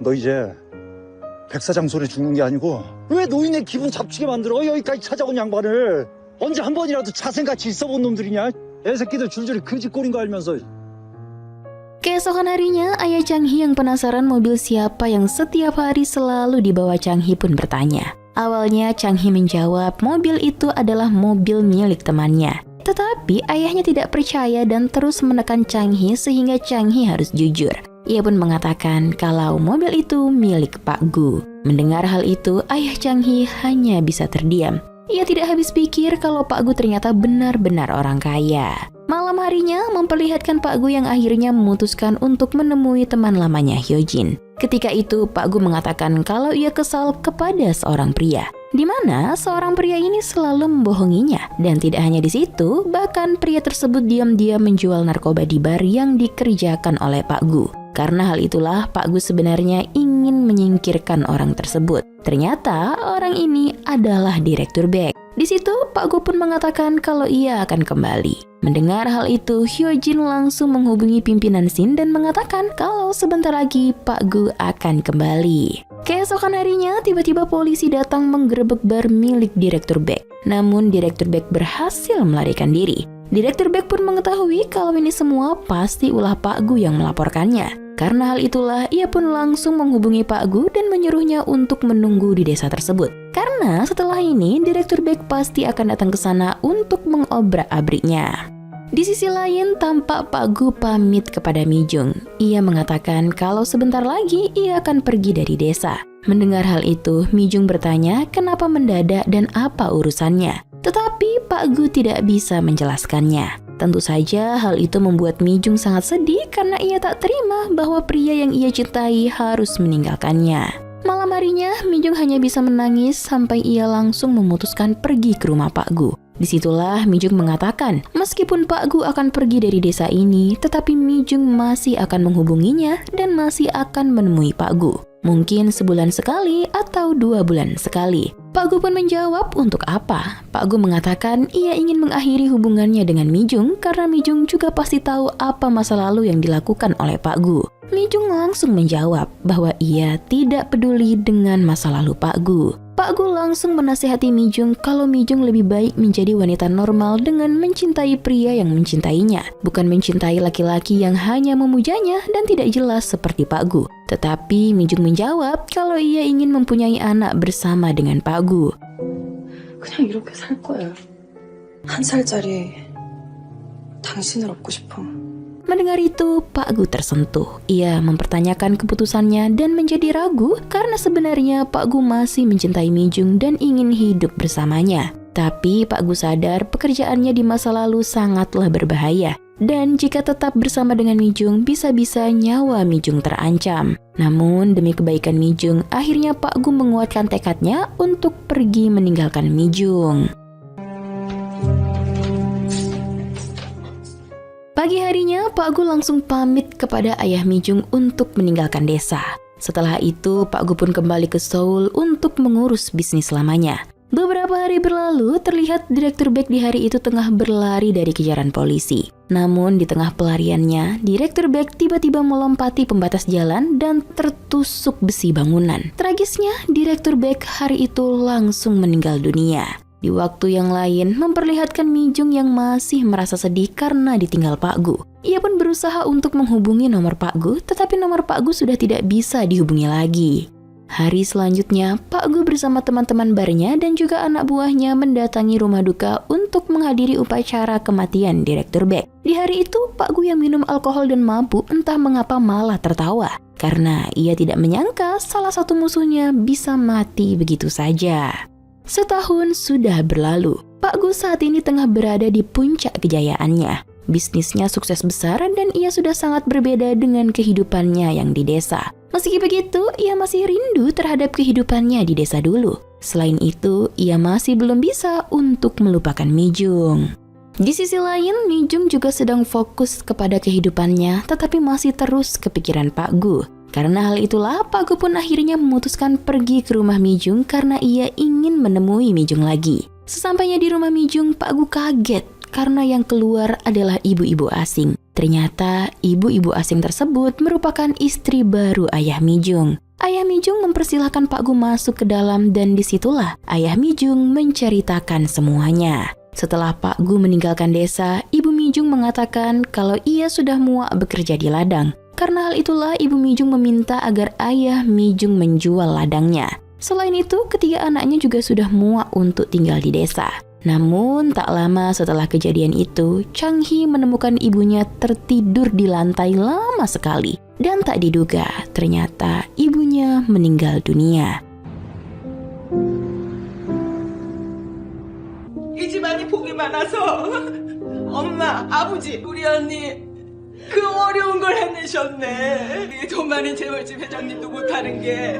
너 이제 백사장 소리 죽는 게 아니고 왜 노인의 기분 잡치게 만들어? 여기까지 찾아온 양반을 언제 한 번이라도 자생같이 있어본 놈들이냐? 애새끼들 줄줄이 그짓꼴인 거 알면서. Keesokan harinya, ayah Chang Hee yang penasaran mobil siapa yang setiap hari selalu dibawa Chang Hee pun bertanya. Awalnya Chang Hee menjawab mobil itu adalah mobil milik temannya. Tetapi ayahnya tidak percaya dan terus menekan Chang Hee sehingga Chang Hee harus jujur. Ia pun mengatakan kalau mobil itu milik Pak Gu. Mendengar hal itu, ayah Chang Hee hanya bisa terdiam. Ia tidak habis pikir kalau Pak Gu ternyata benar-benar orang kaya. Malam harinya memperlihatkan Pak Gu yang akhirnya memutuskan untuk menemui teman lamanya Hyojin. Ketika itu Pak Gu mengatakan kalau ia kesal kepada seorang pria, di mana seorang pria ini selalu membohonginya. Dan tidak hanya di situ, bahkan pria tersebut diam-diam menjual narkoba di bar yang dikerjakan oleh Pak Gu. Karena hal itulah Pak Gu sebenarnya ingin menyingkirkan orang tersebut. Ternyata orang ini adalah Direktur Beck. Di situ Pak Gu pun mengatakan kalau ia akan kembali. Mendengar hal itu, Hyojin langsung menghubungi Pimpinan Sin dan mengatakan kalau sebentar lagi Pak Gu akan kembali. Keesokan harinya, tiba-tiba polisi datang menggerebek bar milik Direktur Beck. Namun Direktur Beck berhasil melarikan diri. Direktur Beck pun mengetahui kalau ini semua pasti ulah Pak Gu yang melaporkannya. Karena hal itulah, ia pun langsung menghubungi Pak Gu dan menyuruhnya untuk menunggu di desa tersebut. Karena setelah ini, Direktur Beck pasti akan datang ke sana untuk mengobrak-abriknya. Di sisi lain, tampak Pak Gu pamit kepada Mijung. Ia mengatakan kalau sebentar lagi ia akan pergi dari desa. Mendengar hal itu, Mijung bertanya kenapa mendadak dan apa urusannya. Tetapi Pak Gu tidak bisa menjelaskannya. Tentu saja hal itu membuat Mijung sangat sedih karena ia tak terima bahwa pria yang ia cintai harus meninggalkannya. Malam harinya, Mijung hanya bisa menangis sampai ia langsung memutuskan pergi ke rumah Pak Gu. Disitulah Mijung mengatakan, meskipun Pak Gu akan pergi dari desa ini, tetapi Mijung masih akan menghubunginya dan masih akan menemui Pak Gu. Mungkin sebulan sekali atau 2 bulan sekali. Pak Gu pun menjawab untuk apa. Pak Gu mengatakan ia ingin mengakhiri hubungannya dengan Mijung karena Mijung juga pasti tahu apa masa lalu yang dilakukan oleh Pak Gu. Mijung langsung menjawab bahwa ia tidak peduli dengan masa lalu Pak Gu. Pak Gu langsung menasihati Mijung kalau Mijung lebih baik menjadi wanita normal dengan mencintai pria yang mencintainya, bukan mencintai laki-laki yang hanya memujanya dan tidak jelas seperti Pak Gu. Tetapi Mijung menjawab kalau ia ingin mempunyai anak bersama dengan Pak Gu. 그냥 이렇게 살 거야. 1살짜리 당신을 얻고 싶어. Mendengar itu, Pak Gu tersentuh. Ia mempertanyakan keputusannya dan menjadi ragu karena sebenarnya Pak Gu masih mencintai Mijung dan ingin hidup bersamanya. Tapi Pak Gu sadar pekerjaannya di masa lalu sangatlah berbahaya. Dan jika tetap bersama dengan Mijung, bisa-bisa nyawa Mijung terancam. Namun demi kebaikan Mijung, akhirnya Pak Gu menguatkan tekadnya untuk pergi meninggalkan Mijung. Pagi harinya, Pak Gu langsung pamit kepada ayah Mijung untuk meninggalkan desa. Setelah itu, Pak Gu pun kembali ke Seoul untuk mengurus bisnis lamanya. Beberapa hari berlalu, terlihat Direktur Baek di hari itu tengah berlari dari kejaran polisi. Namun di tengah pelariannya, Direktur Baek tiba-tiba melompati pembatas jalan dan tertusuk besi bangunan. Tragisnya, Direktur Baek hari itu langsung meninggal dunia. Di waktu yang lain, memperlihatkan Mijung yang masih merasa sedih karena ditinggal Pak Gu. Ia pun berusaha untuk menghubungi nomor Pak Gu, tetapi nomor Pak Gu sudah tidak bisa dihubungi lagi. Hari selanjutnya, Pak Gu bersama teman-teman barnya dan juga anak buahnya mendatangi rumah duka untuk menghadiri upacara kematian Direktur Baek. Di hari itu, Pak Gu yang minum alkohol dan mabuk entah mengapa malah tertawa. Karena ia tidak menyangka salah satu musuhnya bisa mati begitu saja. Setahun sudah berlalu, Pak Gu saat ini tengah berada di puncak kejayaannya. Bisnisnya sukses besar dan ia sudah sangat berbeda dengan kehidupannya yang di desa. Meski begitu, ia masih rindu terhadap kehidupannya di desa dulu. Selain itu, ia masih belum bisa untuk melupakan Mijung. Di sisi lain, Mijung juga sedang fokus kepada kehidupannya, tetapi masih terus kepikiran Pak Gu. Karena hal itulah, Pak Gu pun akhirnya memutuskan pergi ke rumah Mijung karena ia ingin menemui Mijung lagi. Sesampainya di rumah Mijung, Pak Gu kaget karena yang keluar adalah ibu-ibu asing. Ternyata ibu-ibu asing tersebut merupakan istri baru ayah Mijung. Ayah Mijung mempersilahkan Pak Gu masuk ke dalam dan disitulah ayah Mijung menceritakan semuanya. Setelah Pak Gu meninggalkan desa, Ibu Mijung mengatakan kalau ia sudah muak bekerja di ladang. Karena hal itulah Ibu Mijung meminta agar ayah Mijung menjual ladangnya. Selain itu, ketiga anaknya juga sudah muak untuk tinggal di desa. Namun tak lama setelah kejadian itu, Chang Hee menemukan ibunya tertidur di lantai lama sekali. Dan tak diduga, ternyata ibunya meninggal dunia. 이 집안이 복이 많아서 엄마, 아버지, 우리 언니 그 어려운 걸 해내셨네. 돈 많은 재벌집 회장님도 못하는 게.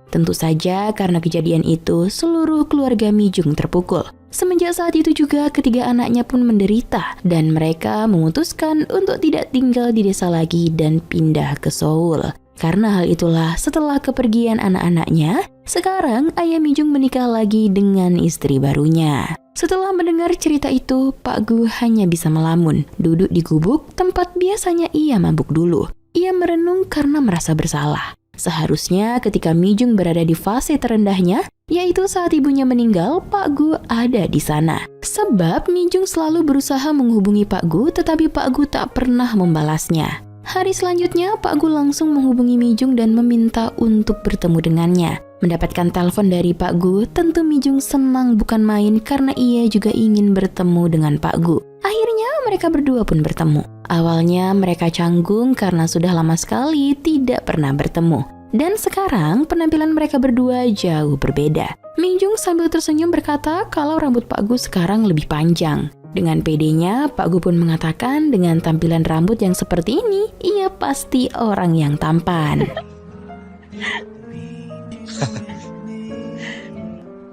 Tentu saja karena kejadian itu, seluruh keluarga Mijung terpukul. Semenjak saat itu juga ketiga anaknya pun menderita dan mereka memutuskan untuk tidak tinggal di desa lagi dan pindah ke Seoul. Karena hal itulah setelah kepergian anak-anaknya, sekarang ayah Mijung menikah lagi dengan istri barunya. Setelah mendengar cerita itu, Pak Gu hanya bisa melamun, duduk di gubuk tempat biasanya ia mabuk dulu. Ia merenung karena merasa bersalah. Seharusnya ketika Mijung berada di fase terendahnya, yaitu saat ibunya meninggal, Pak Gu ada di sana. Sebab Mijung selalu berusaha menghubungi Pak Gu, tetapi Pak Gu tak pernah membalasnya. Hari selanjutnya, Pak Gu langsung menghubungi Mijung dan meminta untuk bertemu dengannya. Mendapatkan telepon dari Pak Gu, tentu Mijung senang bukan main karena ia juga ingin bertemu dengan Pak Gu. Akhirnya mereka berdua pun bertemu. Awalnya mereka canggung karena sudah lama sekali tidak pernah bertemu. Dan sekarang penampilan mereka berdua jauh berbeda. Mijung sambil tersenyum berkata kalau rambut Pak Gu sekarang lebih panjang. Dengan pedenya, Pak Gu pun mengatakan dengan tampilan rambut yang seperti ini, ia pasti orang yang tampan.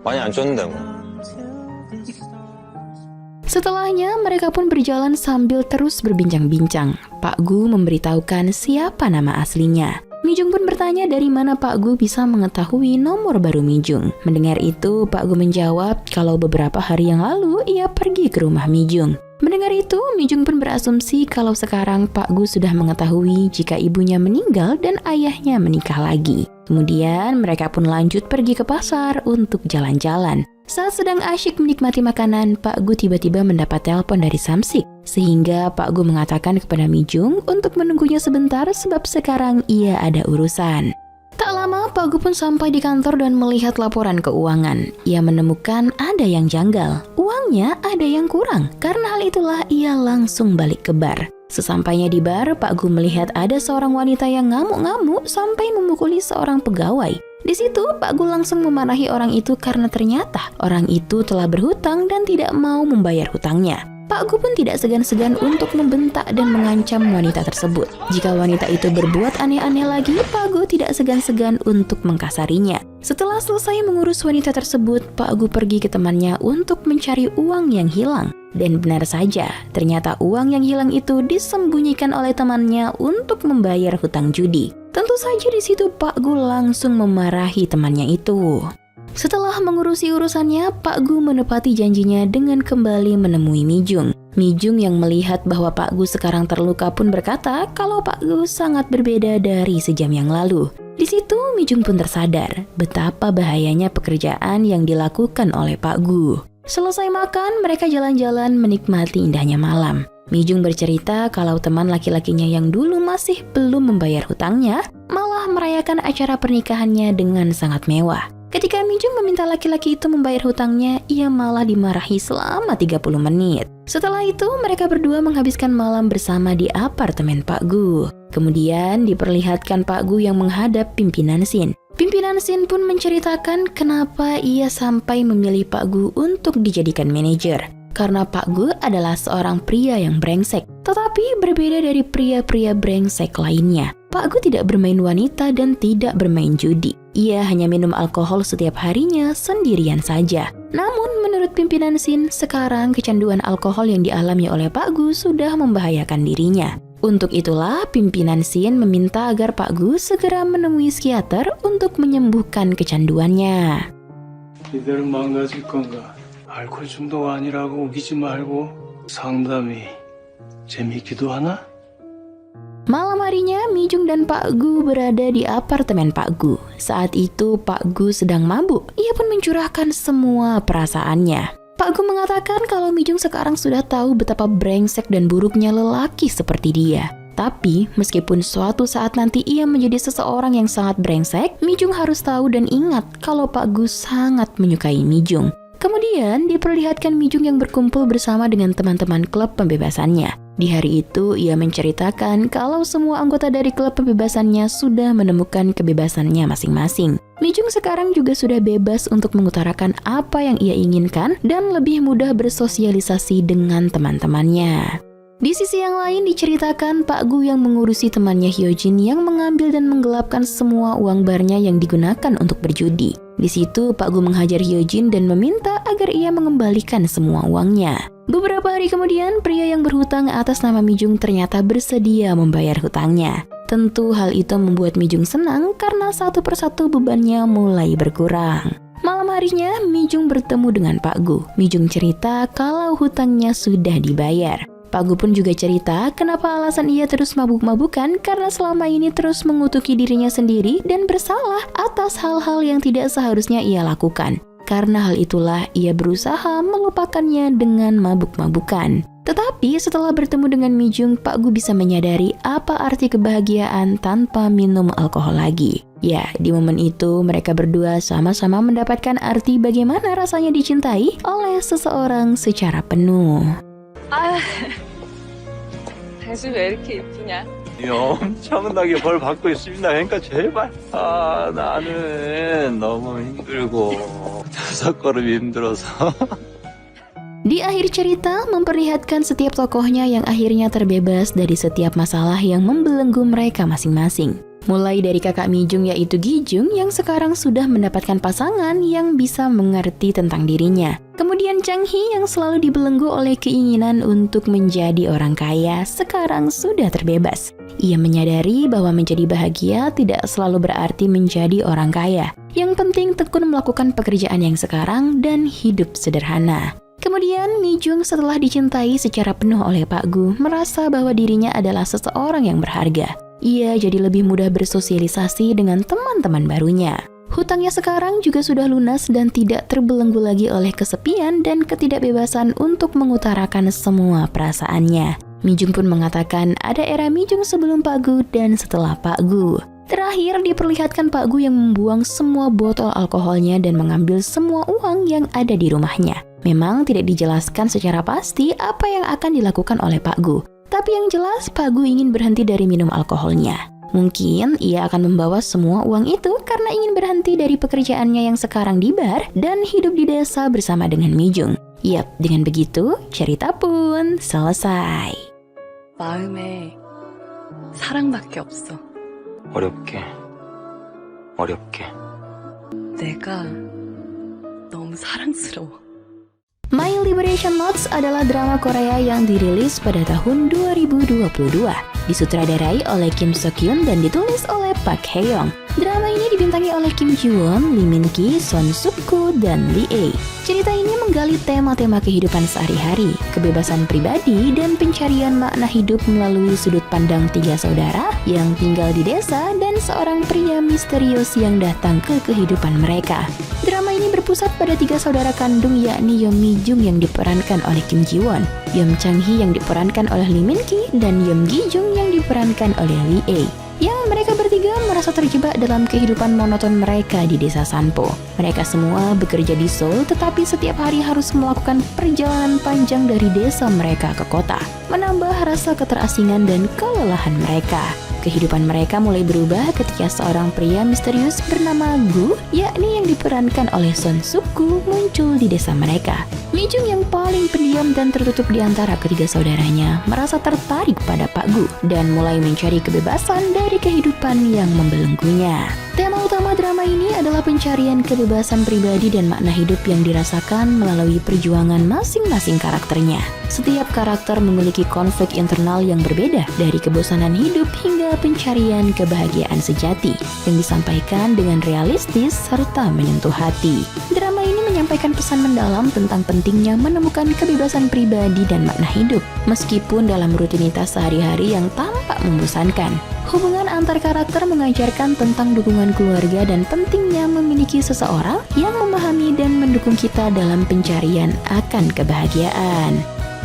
많이 안 쪘는데 뭐. Setelahnya, mereka pun berjalan sambil terus berbincang-bincang. Pak Gu memberitahukan siapa nama aslinya. Mijung pun bertanya dari mana Pak Gu bisa mengetahui nomor baru Mijung. Mendengar itu, Pak Gu menjawab kalau beberapa hari yang lalu ia pergi ke rumah Mijung. Mendengar itu, Mijung pun berasumsi kalau sekarang Pak Gu sudah mengetahui jika ibunya meninggal dan ayahnya menikah lagi. Kemudian mereka pun lanjut pergi ke pasar untuk jalan-jalan. Saat sedang asyik menikmati makanan, Pak Gu tiba-tiba mendapat telepon dari Samsik. Sehingga Pak Gu mengatakan kepada Mijung untuk menunggunya sebentar sebab sekarang ia ada urusan. Tak lama, Pak Gu pun sampai di kantor dan melihat laporan keuangan. Ia menemukan ada yang janggal. Uangnya ada yang kurang. Karena hal itulah ia langsung balik ke bar. Sesampainya di bar, Pak Gu melihat ada seorang wanita yang ngamuk-ngamuk sampai memukuli seorang pegawai. Di situ, Pak Gu langsung memarahi orang itu karena ternyata orang itu telah berhutang dan tidak mau membayar hutangnya. Pak Gu pun tidak segan-segan untuk membentak dan mengancam wanita tersebut. Jika wanita itu berbuat aneh-aneh lagi, Pak Gu tidak segan-segan untuk mengkasarinya. Setelah selesai mengurus wanita tersebut, Pak Gu pergi ke temannya untuk mencari uang yang hilang. Dan benar saja, ternyata uang yang hilang itu disembunyikan oleh temannya untuk membayar hutang judi. Tentu saja di situ Pak Gu langsung memarahi temannya itu. Setelah mengurusi urusannya, Pak Gu menepati janjinya dengan kembali menemui Mijung. Mijung yang melihat bahwa Pak Gu sekarang terluka pun berkata kalau Pak Gu sangat berbeda dari sejam yang lalu. Di situ Mijung pun tersadar betapa bahayanya pekerjaan yang dilakukan oleh Pak Gu. Selesai makan, mereka jalan-jalan menikmati indahnya malam. Mijung bercerita kalau teman laki-lakinya yang dulu masih belum membayar hutangnya malah merayakan acara pernikahannya dengan sangat mewah. Ketika Mijung meminta laki-laki itu membayar hutangnya, ia malah dimarahi selama 30 menit. Setelah itu, mereka berdua menghabiskan malam bersama di apartemen Pak Gu. Kemudian diperlihatkan Pak Gu yang menghadap pimpinan Sin. Pimpinan Sin pun menceritakan kenapa ia sampai memilih Pak Gu untuk dijadikan manajer. Karena Pak Gu adalah seorang pria yang brengsek, tetapi berbeda dari pria-pria brengsek lainnya. Pak Gu tidak bermain wanita dan tidak bermain judi. Ia hanya minum alkohol setiap harinya sendirian saja. Namun menurut pimpinan Sin, sekarang kecanduan alkohol yang dialami oleh Pak Gu sudah membahayakan dirinya. Untuk itulah pimpinan Sin meminta agar Pak Gu segera menemui psikiater untuk menyembuhkan kecanduannya. 이대로 망가질 건가? 알코올 중독 아니라고 우기지 말고 상담이 재미있기도 하나? Malam harinya, Mijung dan Pak Gu berada di apartemen Pak Gu. Saat itu, Pak Gu sedang mabuk. Ia pun mencurahkan semua perasaannya. Pak Gu mengatakan kalau Mijung sekarang sudah tahu betapa brengsek dan buruknya lelaki seperti dia. Tapi, meskipun suatu saat nanti ia menjadi seseorang yang sangat brengsek, Mijung harus tahu dan ingat kalau Pak Gu sangat menyukai Mijung. Kemudian diperlihatkan Mijung yang berkumpul bersama dengan teman-teman klub pembebasannya. Di hari itu, ia menceritakan kalau semua anggota dari klub pembebasannya sudah menemukan kebebasannya masing-masing. Mijung sekarang juga sudah bebas untuk mengutarakan apa yang ia inginkan dan lebih mudah bersosialisasi dengan teman-temannya. Di sisi yang lain diceritakan Pak Gu yang mengurusi temannya Hyojin yang mengambil dan menggelapkan semua uang barnya yang digunakan untuk berjudi. Di situ Pak Gu menghajar Hyojin dan meminta agar ia mengembalikan semua uangnya. Beberapa hari kemudian, pria yang berhutang atas nama Mijung ternyata bersedia membayar hutangnya. Tentu hal itu membuat Mijung senang karena satu persatu bebannya mulai berkurang. Malam harinya, Mijung bertemu dengan Pak Gu. Mijung cerita kalau hutangnya sudah dibayar. Pak Gu pun juga cerita kenapa alasan ia terus mabuk-mabukan karena selama ini terus mengutuki dirinya sendiri dan bersalah atas hal-hal yang tidak seharusnya ia lakukan. Karena hal itulah ia berusaha melupakannya dengan mabuk-mabukan. Tetapi setelah bertemu dengan Mijung, Pak Gu bisa menyadari apa arti kebahagiaan tanpa minum alkohol lagi. Ya, di momen itu mereka berdua sama-sama mendapatkan arti bagaimana rasanya dicintai oleh seseorang secara penuh. 당신 왜 이렇게 이쁘냐? 엄청나게 벌 받고 있습니다. 그러니까 제발. 나는 너무 힘들고 5걸음 힘들어서. Di akhir cerita memperlihatkan setiap tokohnya yang akhirnya terbebas dari setiap masalah yang membelenggu mereka masing-masing. Mulai dari kakak Mijung yaitu Gijung yang sekarang sudah mendapatkan pasangan yang bisa mengerti tentang dirinya. Kemudian Chang Hee yang selalu dibelenggu oleh keinginan untuk menjadi orang kaya sekarang sudah terbebas. Ia menyadari bahwa menjadi bahagia tidak selalu berarti menjadi orang kaya. Yang penting tekun melakukan pekerjaan yang sekarang dan hidup sederhana. Kemudian Mijung setelah dicintai secara penuh oleh Pak Gu merasa bahwa dirinya adalah seseorang yang berharga. Ia jadi lebih mudah bersosialisasi dengan teman-teman barunya. Hutangnya sekarang juga sudah lunas dan tidak terbelenggu lagi oleh kesepian dan ketidakbebasan untuk mengutarakan semua perasaannya. Mijung pun mengatakan ada era Mijung sebelum Pak Gu dan setelah Pak Gu. Terakhir diperlihatkan Pak Gu yang membuang semua botol alkoholnya dan mengambil semua uang yang ada di rumahnya. Memang tidak dijelaskan secara pasti apa yang akan dilakukan oleh Pak Gu. Tapi yang jelas Pak Gu ingin berhenti dari minum alkoholnya. Mungkin ia akan membawa semua uang itu karena ingin berhenti dari pekerjaannya yang sekarang di bar dan hidup di desa bersama dengan Mijung. Yap, dengan begitu cerita pun selesai. 마음에 사랑밖에 없어. 어렵게 내가 너무 사랑스러워. My Liberation Notes adalah drama Korea yang dirilis pada tahun 2022. Disutradarai oleh Kim Seok-hyun dan ditulis oleh Park Hae-young. Drama ini dibintangi oleh Kim Ji-won, Lee Min-ki, Son Suk-ku, dan Lee Ae. Cerita ini menggali tema-tema kehidupan sehari-hari, kebebasan pribadi, dan pencarian makna hidup melalui sudut pandang 3 saudara yang tinggal di desa dan seorang pria misterius yang datang ke kehidupan mereka. Drama ini berpusat pada 3 saudara kandung yakni Yeom Mi-jung yang diperankan oleh Kim Ji-won, Yeom Chang-hee yang diperankan oleh Lee Min-ki, dan Yeom Gi-jung yang diperankan oleh Lee Ae. Yang mereka bertiga merasa terjebak dalam kehidupan monoton mereka di desa Sanpo. Mereka semua bekerja di Seoul tetapi setiap hari harus melakukan perjalanan panjang dari desa mereka ke kota, menambah rasa keterasingan dan kelelahan mereka. Kehidupan mereka mulai berubah ketika seorang pria misterius bernama Gu, yakni yang diperankan oleh Son Suk-ku, muncul di desa mereka. Mijung yang paling pendiam dan tertutup di antara ketiga saudaranya merasa tertarik pada Pak Gu dan mulai mencari kebebasan dari kehidupan yang membelenggunya. Tema utama drama ini adalah pencarian kebebasan pribadi dan makna hidup yang dirasakan melalui perjuangan masing-masing karakternya. Setiap karakter memiliki konflik internal yang berbeda, dari kebosanan hidup hingga pencarian kebahagiaan sejati yang disampaikan dengan realistis serta menyentuh hati. Drama ini menyampaikan pesan mendalam tentang pentingnya menemukan kebebasan pribadi dan makna hidup, meskipun dalam rutinitas sehari-hari yang tampak membosankan. Hubungan antar karakter mengajarkan tentang dukungan keluarga dan pentingnya memiliki seseorang yang memahami dan mendukung kita dalam pencarian akan kebahagiaan.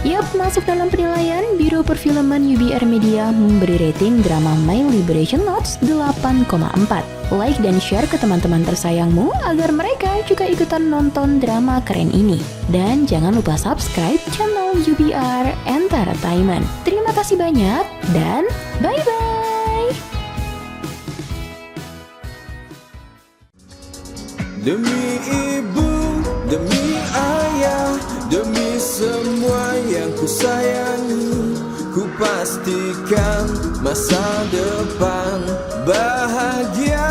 Yap, masuk dalam penilaian, Biro Perfilman UBR Media memberi rating drama My Liberation Notes 8,4. Like dan share ke teman-teman tersayangmu agar mereka juga ikutan nonton drama keren ini. Dan jangan lupa subscribe channel UBR Entertainment. Terima kasih banyak dan bye-bye! Demi ibu, demi ayah, demi semua yang ku sayangi, ku pastikan masa depan bahagia.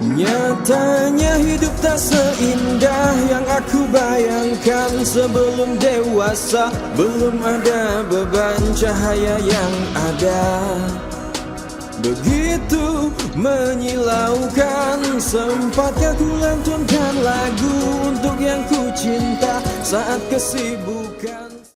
Nyatanya hidup tak seindah yang aku bayangkan. Sebelum dewasa, belum ada beban, cahaya yang ada begitu menyilaukan. Sempatkah ku lantunkan lagu untuk yang ku cinta saat kesibukan.